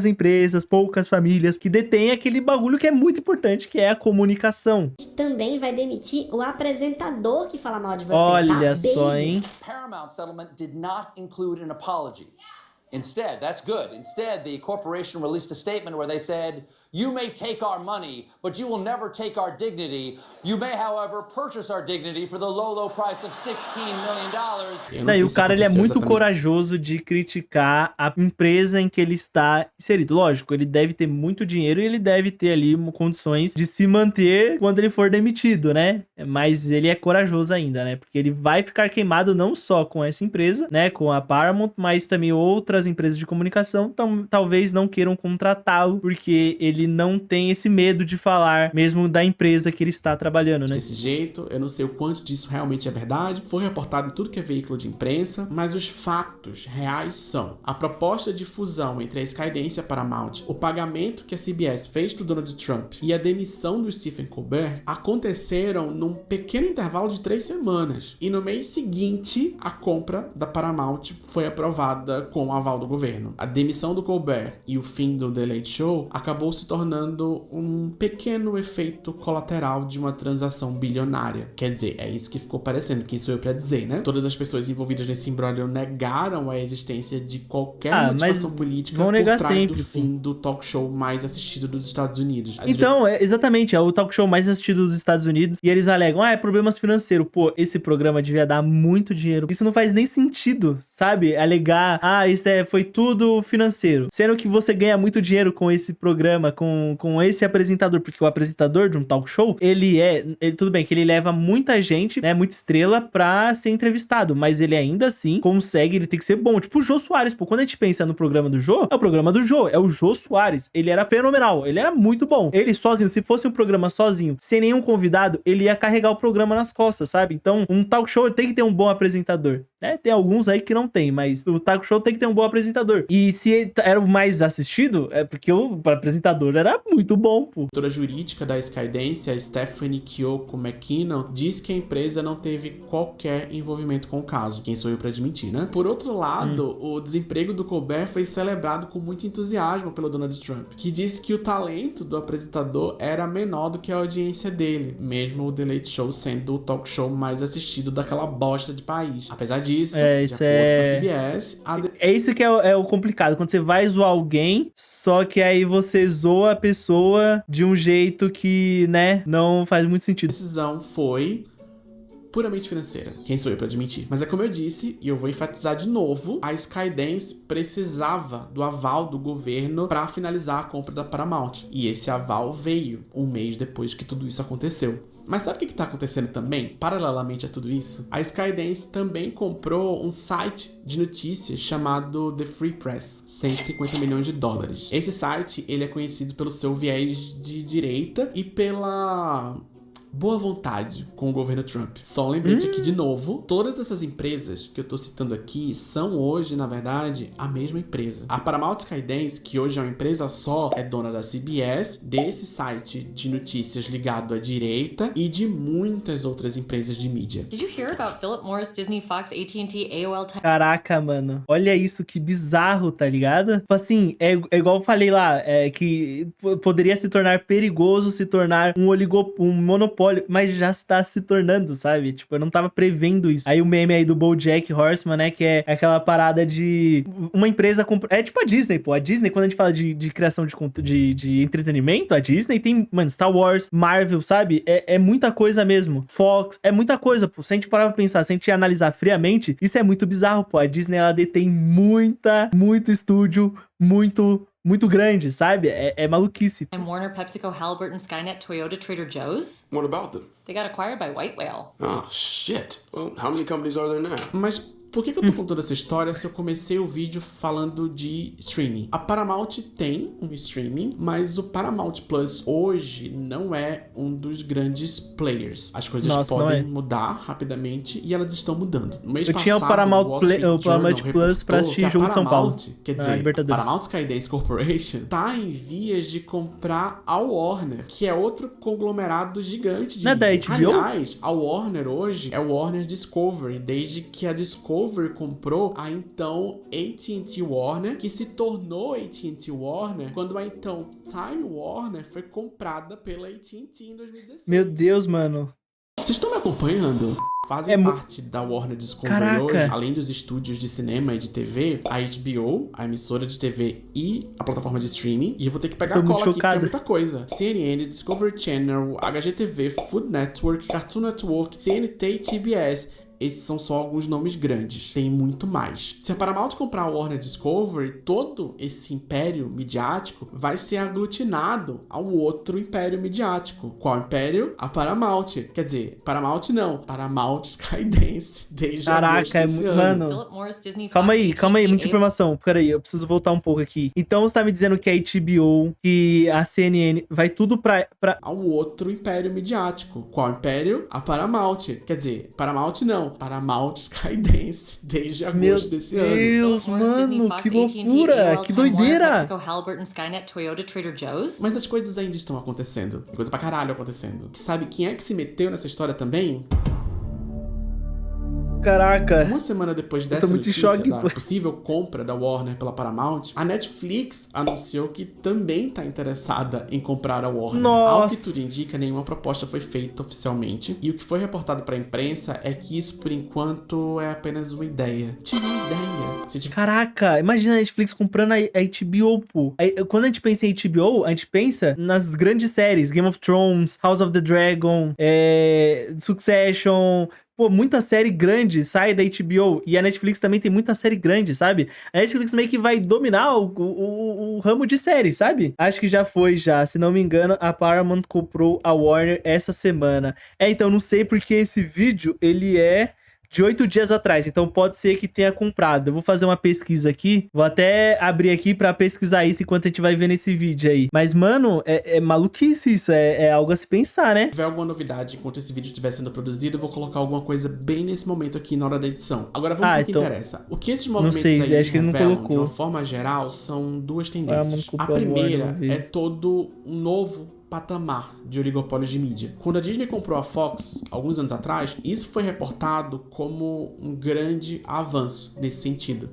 empresas, poucas famílias que detêm aquele bagulho que é muito importante, que é a comunicação. A gente também vai demitir o apresentador que fala mal de você, Olha tá? só, Beijos. hein? Paramount settlement did not include an apology. Instead, that's good. Instead, the corporation released a statement where they said, "You may take our money, but you will never take our dignity. You may, however, purchase our dignity for the low price of $16 million." E o cara, ele é muito corajoso de criticar a empresa em que ele está inserido. Lógico, ele deve ter muito dinheiro e ele deve ter ali condições de se manter quando ele for demitido, né? Mas ele é corajoso ainda, né? Porque ele vai ficar queimado não só com essa empresa, né? Com a Paramount, mas também outras outras empresas de comunicação talvez não queiram contratá-lo, porque ele não tem esse medo de falar, mesmo da empresa que ele está trabalhando, né? Desse jeito, eu não sei o quanto disso realmente é verdade, foi reportado em tudo que é veículo de imprensa, mas os fatos reais são: a proposta de fusão entre a Skydance e a Paramount, o pagamento que a CBS fez pro Donald Trump e a demissão do Stephen Colbert aconteceram num pequeno intervalo de 3 semanas. E no mês seguinte, a compra da Paramount foi aprovada com o aval do governo. A demissão do Colbert e o fim do The Late Show acabou se tornando um pequeno efeito colateral de uma transação bilionária. Quer dizer, é isso que ficou parecendo, quem sou eu pra dizer, né? Todas as pessoas envolvidas nesse imbróglio negaram a existência de qualquer motivação política vão por negar trás sempre, do fim do talk show mais assistido dos Estados Unidos. Então, exatamente, é o talk show mais assistido dos Estados Unidos, e eles alegam, é problemas financeiros. Pô, esse programa devia dar muito dinheiro. Isso não faz nem sentido, sabe? Alegar, isso foi tudo financeiro. Sendo que você ganha muito dinheiro com esse programa, com esse apresentador, porque o apresentador de um talk show, tudo bem que ele leva muita gente, né, muita estrela pra ser entrevistado, mas ele ainda assim consegue, ele tem que ser bom. Tipo o Jô Soares, pô, quando a gente pensa no programa do Jô, é o programa do Jô, é o Jô Soares. Ele era fenomenal, ele era muito bom. Ele sozinho, se fosse um programa sozinho, sem nenhum convidado, ele ia carregar o programa nas costas, sabe? Então, um talk show tem que ter um bom apresentador, né? Tem alguns aí que não tem, mas o talk show tem que ter um bom apresentador. E se era o mais assistido, é porque o apresentador era muito bom, pô. A diretora jurídica da Skydance, a Stephanie Kyoko McKinnon, diz que a empresa não teve qualquer envolvimento com o caso. Quem sou eu pra admitir, né? Por outro lado, o desemprego do Colbert foi celebrado com muito entusiasmo pelo Donald Trump, que disse que o talento do apresentador era menor do que a audiência dele, mesmo o The Late Show sendo o talk show mais assistido daquela bosta de país. Apesar disso, de acordo com a CBS... É isso que é o complicado, quando você vai zoar alguém, só que aí você zoa a pessoa de um jeito que, né, não faz muito sentido. A decisão foi puramente financeira. Quem sou eu pra admitir? Mas é como eu disse, e eu vou enfatizar de novo, a Skydance precisava do aval do governo pra finalizar a compra da Paramount. E esse aval veio um mês depois que tudo isso aconteceu. Mas sabe o que tá acontecendo também? Paralelamente a tudo isso, a Skydance também comprou um site de notícias chamado The Free Press, 150 milhões de dólares. Esse site, ele é conhecido pelo seu viés de direita e pela boa vontade com o governo Trump. Só um lembrete aqui de novo, todas essas empresas que eu tô citando aqui são hoje, na verdade, a mesma empresa. A Paramount Skydance, que hoje é uma empresa só, é dona da CBS, desse site de notícias ligado à direita e de muitas outras empresas de mídia. Did you hear about Philip Morris, Disney, Fox, AT&T, AOL... Caraca, mano. Olha isso, que bizarro, tá ligado? Tipo assim, é igual eu falei lá, que poderia se tornar perigoso, se tornar um monopólio, mas já está se tornando, sabe? Tipo, eu não tava prevendo isso. Aí o meme aí do BoJack Horseman, né? Que é aquela parada de uma empresa... É tipo a Disney, pô. A Disney, quando a gente fala de criação de entretenimento, a Disney tem, mano, Star Wars, Marvel, sabe? É muita coisa mesmo. Fox, é muita coisa, pô. Se a gente parar pra pensar, se a gente analisar friamente, isso é muito bizarro, pô. A Disney, ela detém muito estúdio, muito grande, sabe? É maluquice. And Warner, PepsiCo, Halliburton, Skynet, Toyota, Trader Joe's? What about them? They got acquired by White Whale. Oh, shit. Well, how many companies are there now? Mas por que eu tô contando essa história se eu comecei o vídeo falando de streaming? A Paramount tem um streaming, mas o Paramount Plus hoje não é um dos grandes players. As coisas podem mudar rapidamente e elas estão mudando. No mês eu tinha o Paramount Plus pra assistir jogo de São Paulo. Quer dizer, a Paramount Skydance Corporation tá em vias de comprar a Warner, que é outro conglomerado gigante de mídia. Aliás, a Warner hoje é o Warner Discovery, desde que a Discovery comprou a então AT&T Warner, que se tornou AT&T Warner quando a então Time Warner foi comprada pela AT&T em 2016. Meu Deus, mano. Vocês estão me acompanhando? Fazem parte da Warner Discovery hoje, além dos estúdios de cinema e de TV, a HBO, a emissora de TV e a plataforma de streaming. E eu vou ter que pegar a cola aqui, porque é muita coisa. CNN, Discovery Channel, HGTV, Food Network, Cartoon Network, TNT e TBS. esses são só alguns nomes grandes. Tem muito mais. Se a Paramount comprar a Warner Discovery, todo esse império midiático vai ser aglutinado ao outro império midiático. Qual império? A Paramount. Quer dizer, Paramount não. Paramount Skydance. Desde Caraca, mano. Philip Morris, Disney, Calma Fox, aí, AT&T, muita informação. Peraí, eu preciso voltar um pouco aqui. Então você tá me dizendo que a HBO, que a CNN, vai tudo pra... ao outro império midiático. Qual império? A Paramount. Quer dizer, Paramount não. Paramount Skydance. Desde agosto desse ano. Meu Deus, Philip Morris, Disney, mano, Fox, que AT&T, loucura, AOL, que Time Warner, doideira. PepsiCo, Halliburton, Skynet, Toyota, Trader Joe's. Mas as coisas ainda estão acontecendo. Tem coisa pra caralho acontecendo. Sabe quem é que se meteu nessa história também? Caraca. Uma semana depois tô dessa muito em notícia choque, da pô. possível compra da Warner pela Paramount, a Netflix anunciou que também tá interessada em comprar a Warner. Nossa. Ao que tudo indica, nenhuma proposta foi feita oficialmente. E o que foi reportado pra imprensa é que isso, por enquanto, é apenas uma ideia. Tive uma ideia. Se tiver... Caraca, imagina a Netflix comprando a HBO, pô. Aí, quando a gente pensa em HBO, a gente pensa nas grandes séries. Game of Thrones, House of the Dragon, Succession... Pô, muita série grande sai da HBO. E a Netflix também tem muita série grande, sabe? A Netflix meio que vai dominar o ramo de série, sabe? Acho que já foi, já. Se não me engano, a Paramount comprou a Warner essa semana. Então não sei porque esse vídeo, ele é... de 8 dias atrás, então pode ser que tenha comprado. Eu vou fazer uma pesquisa aqui, vou até abrir aqui pra pesquisar isso enquanto a gente vai ver nesse vídeo aí. Mas, mano, é maluquice isso, é algo a se pensar, né? Se tiver alguma novidade enquanto esse vídeo estiver sendo produzido, eu vou colocar alguma coisa bem nesse momento aqui na hora da edição. Agora vamos pro que interessa. O que esses movimentos aí acho que ele não revelam, colocou. de uma forma geral, são duas tendências. A comprou a primeira Warner, é todo um novo patamar de oligopólio de mídia. Quando a Disney comprou a Fox, alguns anos atrás, isso foi reportado como um grande avanço nesse sentido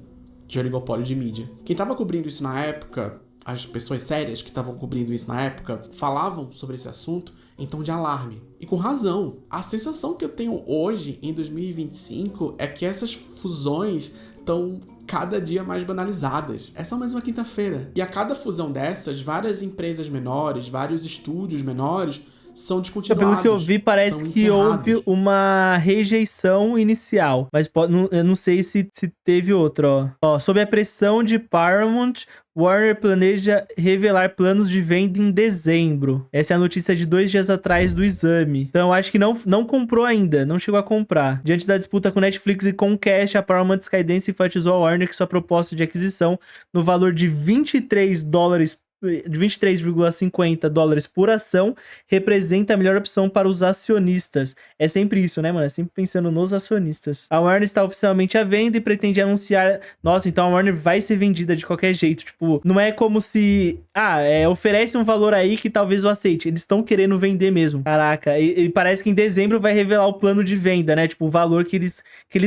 de oligopólio de mídia. Quem estava cobrindo isso na época, as pessoas sérias que estavam cobrindo isso na época, falavam sobre esse assunto em tom de alarme. E com razão. A sensação que eu tenho hoje, em 2025, é que essas fusões estão cada dia mais banalizadas. É só mais uma quinta-feira. E a cada fusão dessas, várias empresas menores, vários estúdios menores são descontinuados. Pelo que eu vi, parece que houve uma rejeição inicial. Mas eu não sei se teve outra, ó. Sob a pressão de Paramount, Warner planeja revelar planos de venda em dezembro. Essa é a notícia de 2 dias atrás do Exame. Então, eu acho que não comprou ainda, não chegou a comprar. Diante da disputa com Netflix e Comcast, a Paramount Skydance enfatizou a Warner que sua proposta de aquisição no valor de 23,50 dólares por ação representa a melhor opção para os acionistas. É sempre isso, né, mano? É sempre pensando nos acionistas. A Warner está oficialmente à venda e pretende anunciar... Nossa, então a Warner vai ser vendida de qualquer jeito. Tipo, não é como se... oferece um valor aí que talvez eu aceite. Eles estão querendo vender mesmo. Caraca, e parece que em dezembro vai revelar o plano de venda, né? Tipo, o valor que eles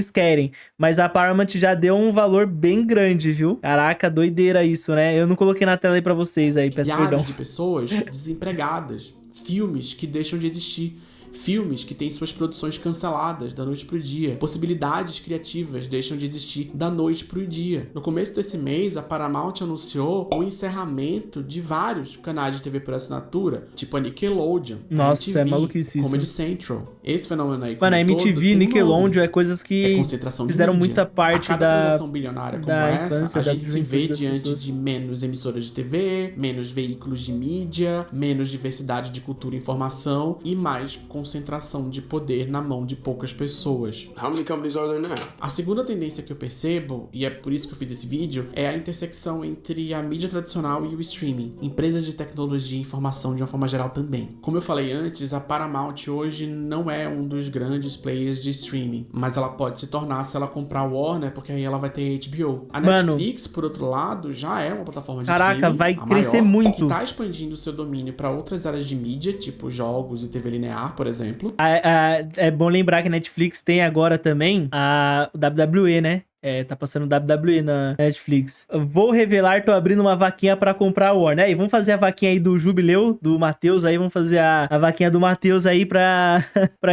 querem. Mas a Paramount já deu um valor bem grande, viu? Caraca, doideira isso, né? Eu não coloquei na tela aí pra vocês aí, peço perdão. De pessoas desempregadas, filmes que deixam de existir, filmes que têm suas produções canceladas da noite pro dia, possibilidades criativas deixam de existir da noite pro dia. No começo desse mês, a Paramount anunciou o encerramento de vários canais de TV por assinatura, tipo a Nickelodeon, nossa, MTV, é maluquice isso. Comedy Central. Esse fenômeno aí, mano, a MTV, Nickelodeon é coisas que fizeram muita parte a cada transação bilionária como essa, a gente se vê diante pessoas. de menos emissoras de TV, menos veículos de mídia, menos diversidade de cultura e informação e mais concentração de poder na mão de poucas pessoas. How many companies are there now? A segunda tendência que eu percebo, e é por isso que eu fiz esse vídeo, é a intersecção entre a mídia tradicional e o streaming. Empresas de tecnologia e informação de uma forma geral também. Como eu falei antes, a Paramount hoje não é um dos grandes players de streaming, mas ela pode se tornar se ela comprar a Warner, porque aí ela vai ter HBO. A Netflix, por outro lado, já é uma plataforma de streaming, vai a crescer maior, muito. que tá expandindo seu domínio para outras áreas de mídia, tipo jogos e TV linear, por exemplo. É bom lembrar que a Netflix tem agora também a WWE, né? Tá passando WWE na Netflix. Vou revelar, tô abrindo uma vaquinha pra comprar a Warner. Aí, vamos fazer a vaquinha aí do jubileu do Matheus aí, vamos fazer a vaquinha do Matheus aí pra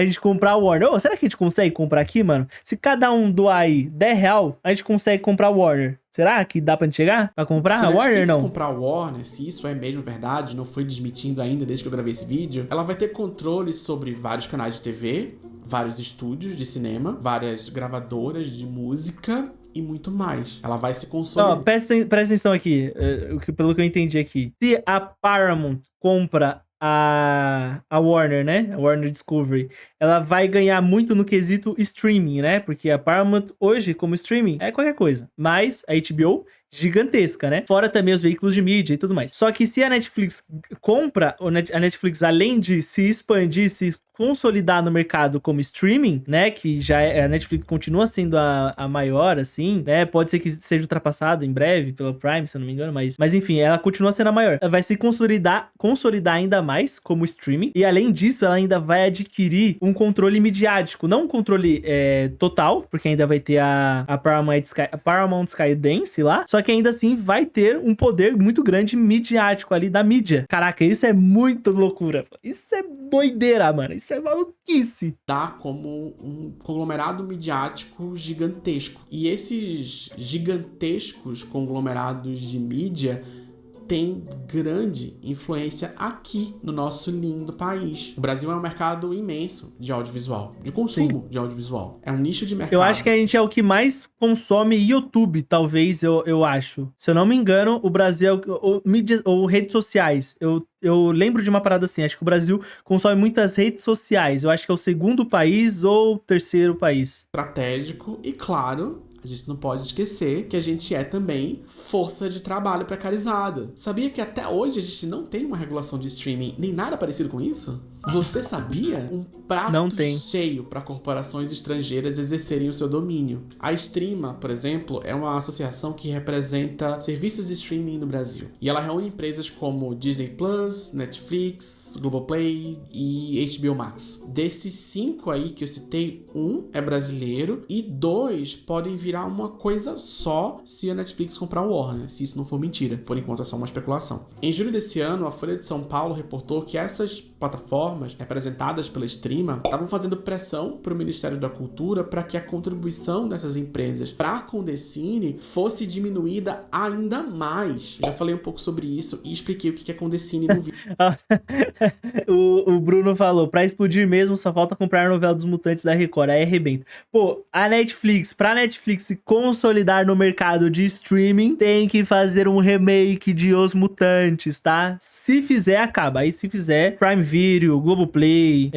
gente comprar a Warner. Será que a gente consegue comprar aqui, mano? Se cada um doar aí R$10, a gente consegue comprar a Warner. Será que dá pra gente chegar pra comprar a Warner, não? Se comprar a Warner, se isso é mesmo verdade, não foi desmentindo ainda desde que eu gravei esse vídeo, ela vai ter controle sobre vários canais de TV, vários estúdios de cinema, várias gravadoras de música e muito mais. Ela vai se consolidar. Ó, presta atenção aqui, pelo que eu entendi aqui. Se a Paramount compra a Warner, né? A Warner Discovery, ela vai ganhar muito no quesito streaming, né? Porque a Paramount hoje, como streaming, é qualquer coisa. Mas a HBO, gigantesca, né? Fora também os veículos de mídia e tudo mais. Só que se a Netflix compra, a Netflix, além de se expandir, se consolidar no mercado como streaming, né? Que já a Netflix continua sendo a maior, assim, né? Pode ser que seja ultrapassado em breve pela Prime, se eu não me engano, mas enfim, ela continua sendo a maior. Ela vai se consolidar ainda mais como streaming, e além disso, ela ainda vai adquirir um controle midiático, não um controle total, porque ainda vai ter a Paramount Skydance lá, só que ainda assim vai ter um poder muito grande midiático ali da mídia. Caraca, isso é muito loucura. Isso é doideira, mano. Isso é maluquice. Tá como um conglomerado midiático gigantesco. E esses gigantescos conglomerados de mídia tem grande influência aqui no nosso lindo país. O Brasil é um mercado imenso de audiovisual, de consumo de audiovisual. É um nicho de mercado. Eu acho que a gente é o que mais consome YouTube, talvez, eu acho. Se eu não me engano, o Brasil ou redes sociais. Eu lembro de uma parada assim, acho que o Brasil consome muitas redes sociais. Eu acho que é o segundo país ou terceiro país. Estratégico e, claro, a gente não pode esquecer que a gente é também força de trabalho precarizada. Sabia que até hoje a gente não tem uma regulação de streaming nem nada parecido com isso? Você sabia? Um prato cheio para corporações estrangeiras exercerem o seu domínio. A Streama, por exemplo, é uma associação que representa serviços de streaming no Brasil. E ela reúne empresas como Disney Plus, Netflix, Globoplay e HBO Max. Desses 5 aí que eu citei, 1 é brasileiro e 2 podem virar uma coisa só se a Netflix comprar o Warner, se isso não for mentira. Por enquanto é só uma especulação. Em julho desse ano, a Folha de São Paulo reportou que essas plataformas representadas pela Streama estavam fazendo pressão para o Ministério da Cultura para que a contribuição dessas empresas para a Condecine fosse diminuída ainda mais. Eu já falei um pouco sobre isso e expliquei o que é Condecine no vídeo. O Bruno falou, pra explodir mesmo só falta comprar a novela dos Mutantes da Record, aí arrebenta. Pô, pra Netflix se consolidar no mercado de streaming, tem que fazer um remake de Os Mutantes, tá? Se fizer, acaba. Aí se fizer, Prime Video, Globoplay,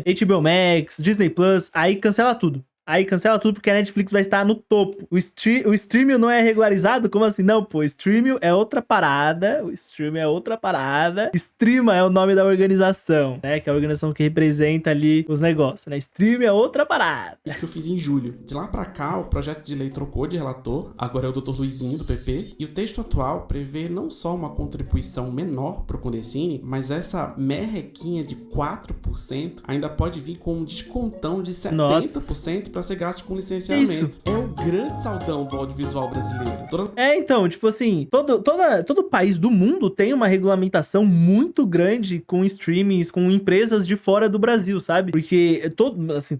HBO Max, Disney Plus, aí cancela tudo. Aí cancela tudo porque a Netflix vai estar no topo. O streaming não é regularizado? Como assim? Não, pô. Streaming é outra parada. O streaming é outra parada. Streama é o nome da organização, né? Que é a organização que representa ali os negócios, né? Streaming é outra parada. Isso que eu fiz em julho. De lá pra cá, o projeto de lei trocou de relator. Agora é o Dr. Luizinho, do PP. E o texto atual prevê não só uma contribuição menor pro Condecine, mas essa merrequinha de 4% ainda pode vir com um descontão de 70% para ser gasto com licenciamento. Isso. É o grande saldão do audiovisual brasileiro. Então, tipo assim, todo país do mundo tem uma regulamentação muito grande com streamings, com empresas de fora do Brasil, sabe? Porque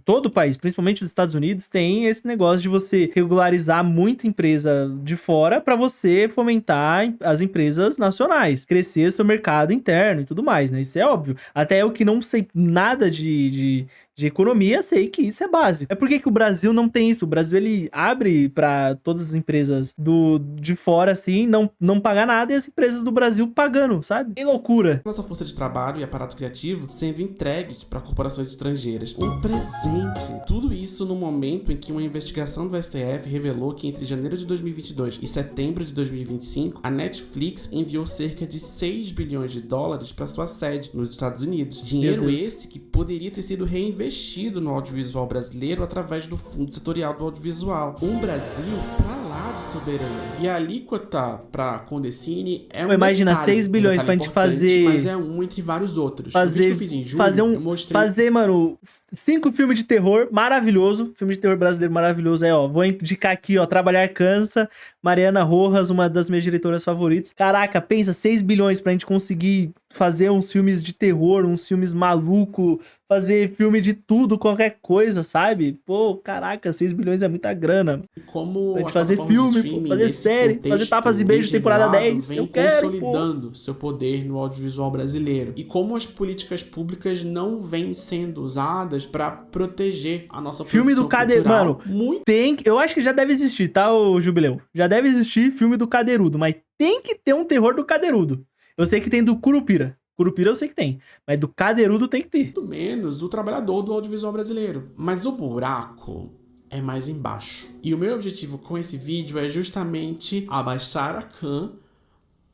todo país, principalmente os Estados Unidos, tem esse negócio de você regularizar muita empresa de fora para você fomentar as empresas nacionais, crescer seu mercado interno e tudo mais, né? Isso é óbvio. Até eu que não sei nada de economia, sei que isso é básico. É porque que o Brasil não tem isso. O Brasil, ele abre para todas as empresas de fora, assim, não pagar nada e as empresas do Brasil pagando, sabe? Que loucura. Nossa força de trabalho e aparato criativo sendo entregues para corporações estrangeiras. Um presente. Tudo isso no momento em que uma investigação do STF revelou que entre janeiro de 2022 e setembro de 2025, a Netflix enviou cerca de 6 bilhões de dólares para sua sede nos Estados Unidos. Dinheiro esse que poderia ter sido reinvestido no audiovisual brasileiro através do Fundo Setorial do Audiovisual. Um Brasil pra lá de soberano. E a alíquota pra Condecine é um imagina, detalhe, 6 bilhões pra gente fazer... Mas é um entre vários outros. O vídeo que eu fiz em julho, eu mostrei... Fazer, mano, 5 filmes de terror maravilhoso. Filme de terror brasileiro maravilhoso. Aí, ó, vou indicar aqui, ó, Trabalhar Cansa. Mariana Rojas, uma das minhas diretoras favoritas. Caraca, pensa, 6 bilhões pra gente conseguir fazer uns filmes de terror, uns filmes maluco, fazer filme de tudo, qualquer coisa, sabe? Pô, caraca, 6 bilhões é muita grana. Como pra gente fazer filme, fazer série, fazer Tapas e Beijos temporada 10. Vem eu quero, consolidando seu poder no audiovisual brasileiro. E como as políticas públicas não vêm sendo usadas pra proteger a nossa filme do Cadeirudo, mano, muito... eu acho que já deve existir, tá, o Jubileu? Já deve existir filme do Cadeirudo, mas tem que ter um terror do Cadeirudo. Eu sei que tem do Curupira. Curupira eu sei que tem, mas do Cadeirudo tem que ter. Muito menos o trabalhador do audiovisual brasileiro. Mas o buraco é mais embaixo. E o meu objetivo com esse vídeo é justamente abaixar a cam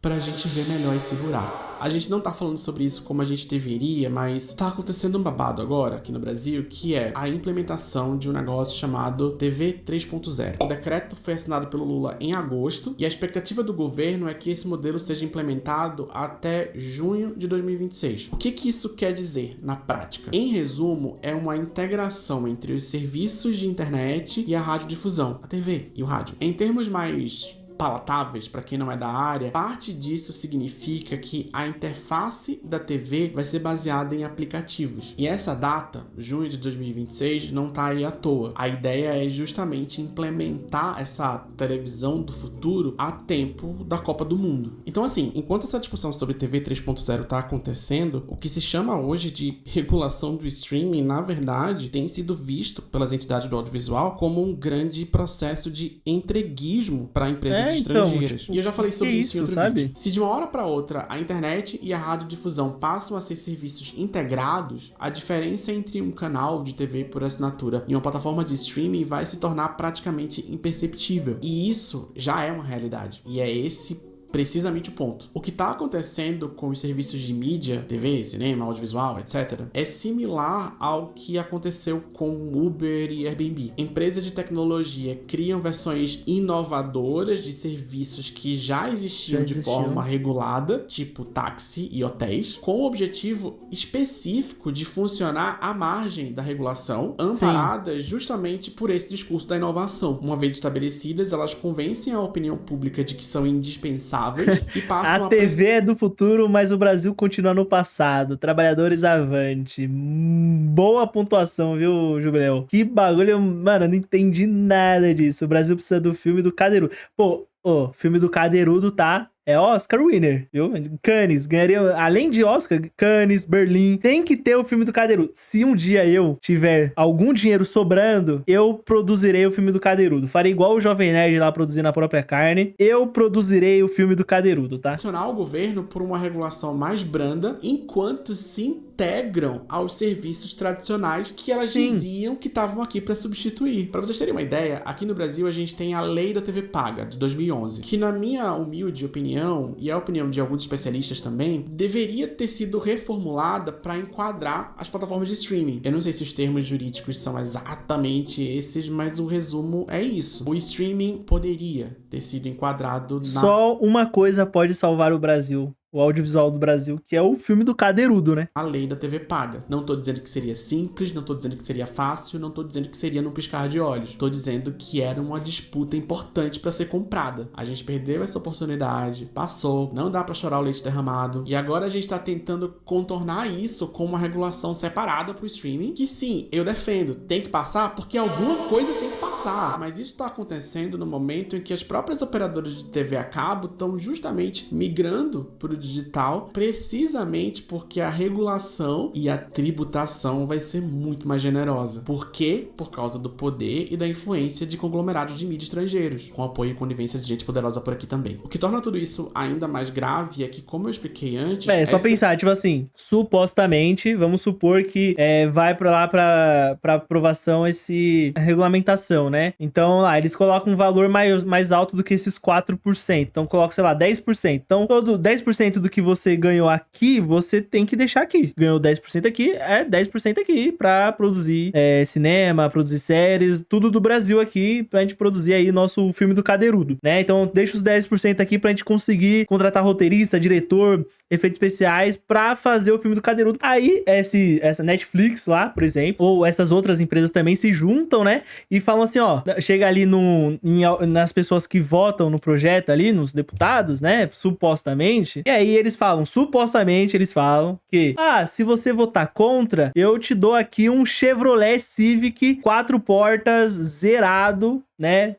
pra gente ver melhor esse buraco. A gente não tá falando sobre isso como a gente deveria, mas tá acontecendo um babado agora aqui no Brasil, que é a implementação de um negócio chamado TV 3.0. O decreto foi assinado pelo Lula em agosto e a expectativa do governo é que esse modelo seja implementado até junho de 2026. O que isso quer dizer na prática? Em resumo, é uma integração entre os serviços de internet e a radiodifusão, a TV e o rádio. Em termos mais palatáveis para quem não é da área, parte disso significa que a interface da TV vai ser baseada em aplicativos. E essa data, junho de 2026, não tá aí à toa. A ideia é justamente implementar essa televisão do futuro a tempo da Copa do Mundo. Então, assim, enquanto essa discussão sobre TV 3.0 tá acontecendo, o que se chama hoje de regulação do streaming, na verdade, tem sido visto pelas entidades do audiovisual como um grande processo de entreguismo para empresas estrangeiras. Tipo, e eu já falei sobre isso em outro sabe? vídeo. Se de uma hora para outra a internet e a radiodifusão passam a ser serviços integrados, a diferença entre um canal de TV por assinatura e uma plataforma de streaming vai se tornar praticamente imperceptível. E isso já é uma realidade. E é esse precisamente o ponto. O que está acontecendo com os serviços de mídia, TV, cinema, audiovisual, etc., é similar ao que aconteceu com Uber e Airbnb. Empresas de tecnologia criam versões inovadoras de serviços que já existiam de forma regulada, tipo táxi e hotéis, com o objetivo específico de funcionar à margem da regulação, amparadas justamente por esse discurso da inovação. Uma vez estabelecidas, elas convencem a opinião pública de que são indispensáveis e passam a TV é do futuro, mas o Brasil continua no passado. Trabalhadores avante. Boa pontuação, viu, Jubileu? Que bagulho, mano, eu não entendi nada disso. O Brasil precisa do filme do Cadeirudo. Pô, filme do Cadeirudo, tá? É Oscar winner, viu? Cannes, ganharia, além de Oscar, Cannes, Berlim, tem que ter o filme do Cadeirudo. Se um dia eu tiver algum dinheiro sobrando, eu produzirei o filme do Cadeirudo. Farei igual o Jovem Nerd lá produzindo a própria carne. Eu produzirei o filme do Cadeirudo, tá? Pressionar o governo por uma regulação mais branda, enquanto se integram aos serviços tradicionais que elas diziam que estavam aqui para substituir. Para vocês terem uma ideia, aqui no Brasil a gente tem a Lei da TV Paga, de 2011, que na minha humilde opinião, e a opinião de alguns especialistas também, deveria ter sido reformulada para enquadrar as plataformas de streaming. Eu não sei se os termos jurídicos são exatamente esses, mas o resumo é isso. O streaming poderia ter sido enquadrado na... Só uma coisa pode salvar o Brasil. O audiovisual do Brasil, que é o filme do Cadeirudo, né? A lei da TV paga. Não tô dizendo que seria simples, não tô dizendo que seria fácil, não tô dizendo que seria num piscar de olhos. Tô dizendo que era uma disputa importante pra ser comprada. A gente perdeu essa oportunidade, passou, não dá pra chorar o leite derramado. E agora a gente tá tentando contornar isso com uma regulação separada pro streaming, que sim, eu defendo, tem que passar porque alguma coisa tem que passar. Mas isso tá acontecendo no momento em que as próprias operadoras de TV a cabo estão justamente migrando pro digital, precisamente porque a regulação e a tributação vai ser muito mais generosa. Por quê? Por causa do poder e da influência de conglomerados de mídia estrangeiros, com apoio e conivência de gente poderosa por aqui também. O que torna tudo isso ainda mais grave é que, como eu expliquei antes... É só pensar, tipo assim, supostamente, vamos supor que vai pra lá pra aprovação a regulamentação, né? Então, lá, eles colocam um valor mais alto do que esses 4%. Então, coloca, sei lá, 10%. Então, todo 10% do que você ganhou aqui, você tem que deixar aqui. Ganhou 10% aqui, 10% aqui pra produzir cinema, produzir séries, tudo do Brasil aqui, pra gente produzir aí nosso filme do Cadeirudo, né? Então, deixa os 10% aqui pra gente conseguir contratar roteirista, diretor, efeitos especiais pra fazer o filme do Cadeirudo. Aí, essa Netflix lá, por exemplo, ou essas outras empresas também se juntam, né? E falam falam assim, ó, chega ali nas pessoas que votam no projeto ali, nos deputados, né, supostamente, e aí supostamente eles falam que, se você votar contra, eu te dou aqui um Chevrolet Civic 4 portas zerado, né,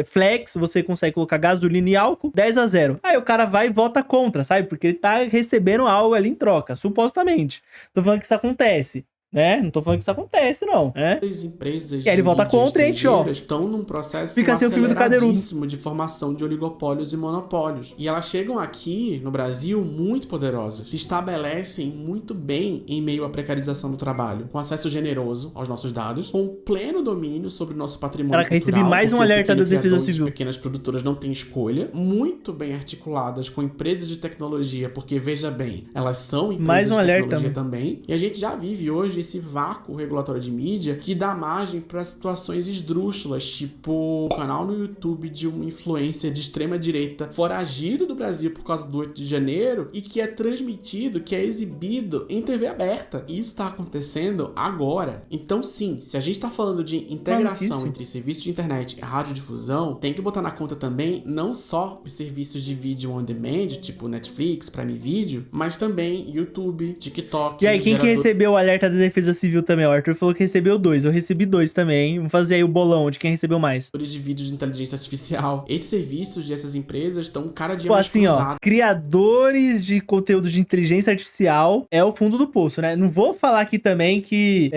flex, você consegue colocar gasolina e álcool, 10-0. Aí o cara vai e vota contra, sabe? Porque ele tá recebendo algo ali em troca, supostamente. Tô falando que isso acontece, né? Não tô falando que isso acontece, não, né? As empresas e aí ele vota contra, gente, ó. Estão num processo fica assim o filme do Cadeirudo de formação de oligopólios e monopólios. E elas chegam aqui, no Brasil, muito poderosas. Se estabelecem muito bem em meio à precarização do trabalho, com acesso generoso aos nossos dados, com pleno domínio sobre o nosso patrimônio cultural. Recebi mais um alerta da Defesa Civil. Pequenas produtoras não têm escolha, muito bem articuladas com empresas de tecnologia, porque, veja bem, elas são empresas de tecnologia também. E a gente já vive hoje esse vácuo regulatório de mídia que dá margem para situações esdrúxulas, tipo o canal no YouTube de uma influência de extrema direita foragido do Brasil por causa do 8 de janeiro e que é transmitido, que é exibido em TV aberta. Isso está acontecendo agora. Então sim, se a gente está falando de integração entre serviços de internet e radiodifusão, tem que botar na conta também não só os serviços de vídeo on demand, tipo Netflix, Prime Video, mas também YouTube, TikTok. E aí, quem que recebeu o alerta da Defesa Civil também? O Arthur falou que recebeu 2. Eu recebi 2 também. Vamos fazer aí o bolão de quem recebeu mais. De vídeos de inteligência artificial. Esses serviços dessas empresas estão cada dia mais cruzados. Ó, criadores de conteúdo de inteligência artificial é o fundo do poço, né? Não vou falar aqui também que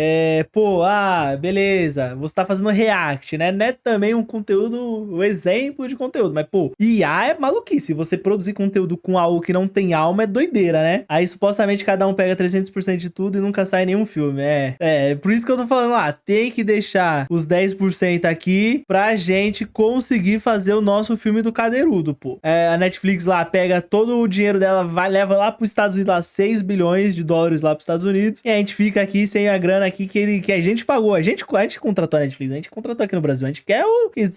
beleza, você tá fazendo react, né? Não é também um conteúdo, um exemplo de conteúdo, mas IA é maluquice. Você produzir conteúdo com algo que não tem alma é doideira, né? Aí supostamente cada um pega 300% de tudo e nunca sai nenhum filme. Por isso que eu tô falando lá, tem que deixar os 10% aqui pra gente conseguir fazer o nosso filme do Cadeirudo, a Netflix lá pega todo o dinheiro dela, leva lá pros Estados Unidos, lá 6 bilhões de dólares lá pros Estados Unidos, e a gente fica aqui sem a grana aqui que a gente pagou. A gente contratou a Netflix, a gente contratou aqui no Brasil, a gente quer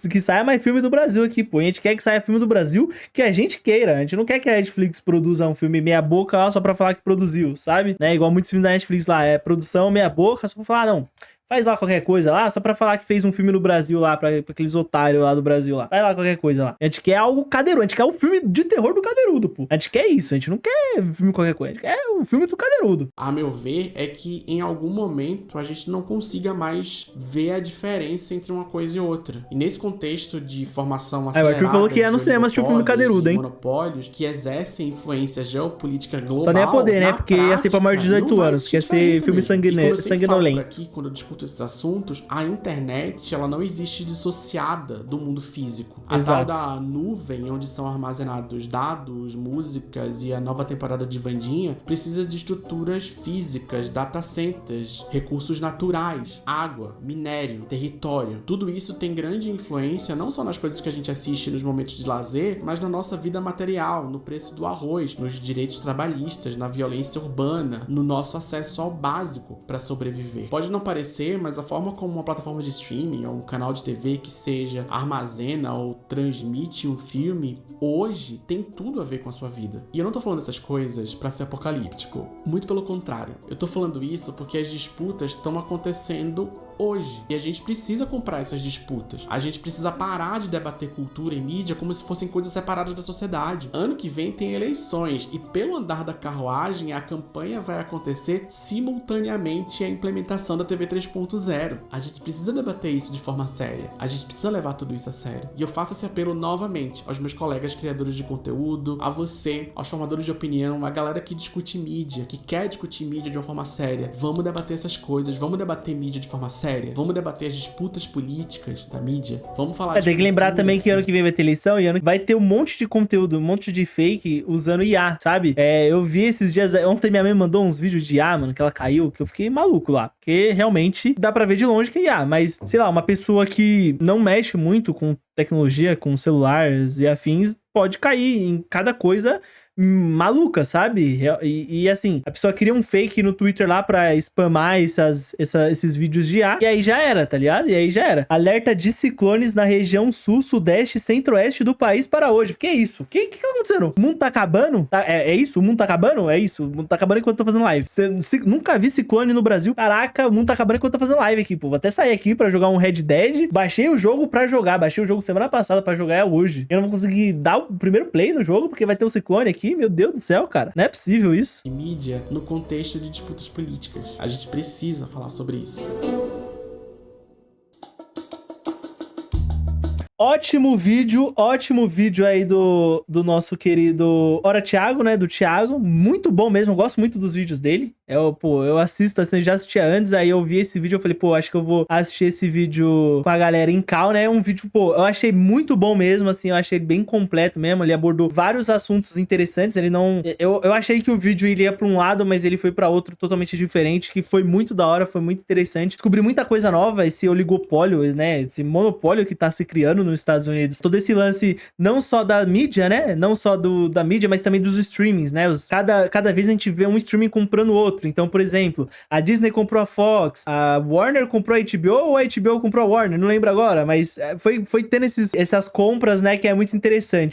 que saia mais filme do Brasil aqui, a gente quer que saia filme do Brasil que a gente queira, a gente não quer que a Netflix produza um filme meia boca lá só pra falar que produziu, sabe? Né? Igual muitos filmes da Netflix lá, produção meia boca só pra falar, não, faz lá qualquer coisa lá, só pra falar que fez um filme no Brasil lá, pra aqueles otários lá do Brasil lá. Vai lá qualquer coisa lá. A gente quer algo cadeirudo, a gente quer um filme de terror do Cadeirudo, A gente quer isso, a gente não quer filme qualquer coisa, a gente quer um filme do Cadeirudo. A meu ver, é que em algum momento a gente não consiga mais ver a diferença entre uma coisa e outra. E nesse contexto de formação acelerada... o Arthur falou que ia no cinema assistir o filme do Cadeirudo, hein? Monopólios que exercem influência geopolítica global. Só nem ia poder, né? Porque ia ser pra maior de 18 anos, que ia ser filme sanguinolento. Aqui, quando eu discuto esses assuntos, a internet, ela não existe dissociada do mundo físico. A tal da nuvem, onde são armazenados dados, músicas e a nova temporada de Wandinha, precisa de estruturas físicas, data centers, recursos naturais, água, minério, território. Tudo isso tem grande influência não só nas coisas que a gente assiste nos momentos de lazer, mas na nossa vida material, no preço do arroz, nos direitos trabalhistas, na violência urbana, no nosso acesso ao básico para sobreviver. Pode não parecer, mas a forma como uma plataforma de streaming ou um canal de TV que seja armazena ou transmite um filme hoje tem tudo a ver com a sua vida. E eu não tô falando essas coisas pra ser apocalíptico. Muito pelo contrário. Eu tô falando isso porque as disputas estão acontecendo hoje. E a gente precisa comprar essas disputas. A gente precisa parar de debater cultura e mídia como se fossem coisas separadas da sociedade. Ano que vem tem eleições e pelo andar da carruagem a campanha vai acontecer simultaneamente à implementação da TV 3.0. A gente precisa debater isso de forma séria. A gente precisa levar tudo isso a sério. E eu faço esse apelo novamente aos meus colegas criadores de conteúdo, a você, aos formadores de opinião, a galera que discute mídia, que quer discutir mídia de uma forma séria. Vamos debater essas coisas, vamos debater mídia de forma séria, vamos debater as disputas políticas da mídia, vamos falar tem que lembrar também que ano que vem vai ter eleição e ano que vai ter um monte de conteúdo, um monte de fake usando IA, sabe? Eu vi esses dias, ontem minha mãe mandou uns vídeos de IA, mano, que ela caiu, que eu fiquei maluco lá, porque realmente dá pra ver de longe que é IA, mas, sei lá, uma pessoa que não mexe muito com tecnologia, com celulares e afins, pode cair em cada coisa maluca, sabe? E assim, a pessoa cria um fake no Twitter lá pra spamar esses vídeos de IA, e aí já era, tá ligado? E aí já era. Alerta de ciclones na região sul, sudeste e centro-oeste do país para hoje. Que é isso? O que tá acontecendo? O mundo tá acabando? É isso? O mundo tá acabando? É isso? O mundo tá acabando enquanto eu tô fazendo live. Nunca vi ciclone no Brasil. Caraca, o mundo tá acabando enquanto eu tô fazendo live aqui, pô. Vou até sair aqui pra jogar um Red Dead. Baixei o jogo pra jogar. Baixei o jogo semana passada pra jogar hoje. Eu não vou conseguir dar o primeiro play no jogo porque vai ter um ciclone aqui. Meu Deus do céu, cara. Não é possível isso. E mídia no contexto de disputas políticas. A gente precisa falar sobre isso. Ótimo vídeo aí do nosso querido Ora Thiago, né? Do Thiago. Muito bom mesmo, eu gosto muito dos vídeos dele. Eu assisto, assim, já assistia antes, aí eu vi esse vídeo, eu falei, pô, acho que eu vou assistir esse vídeo com a galera em cal, né? Um vídeo, pô, eu achei muito bom mesmo, assim, eu achei bem completo mesmo, ele abordou vários assuntos interessantes, ele não... Eu achei que o vídeo iria pra um lado, mas ele foi pra outro totalmente diferente, que foi muito da hora, foi muito interessante. Descobri muita coisa nova, esse oligopólio, né? Esse monopólio que tá se criando nos Estados Unidos. Todo esse lance, não só da mídia, né? Não só da mídia, mas também dos streamings, né? Cada vez a gente vê um streaming comprando o outro. Então, por exemplo, a Disney comprou a Fox, a Warner comprou a HBO ou a HBO comprou a Warner? Não lembro agora, mas foi tendo essas compras, né? Que é muito interessante.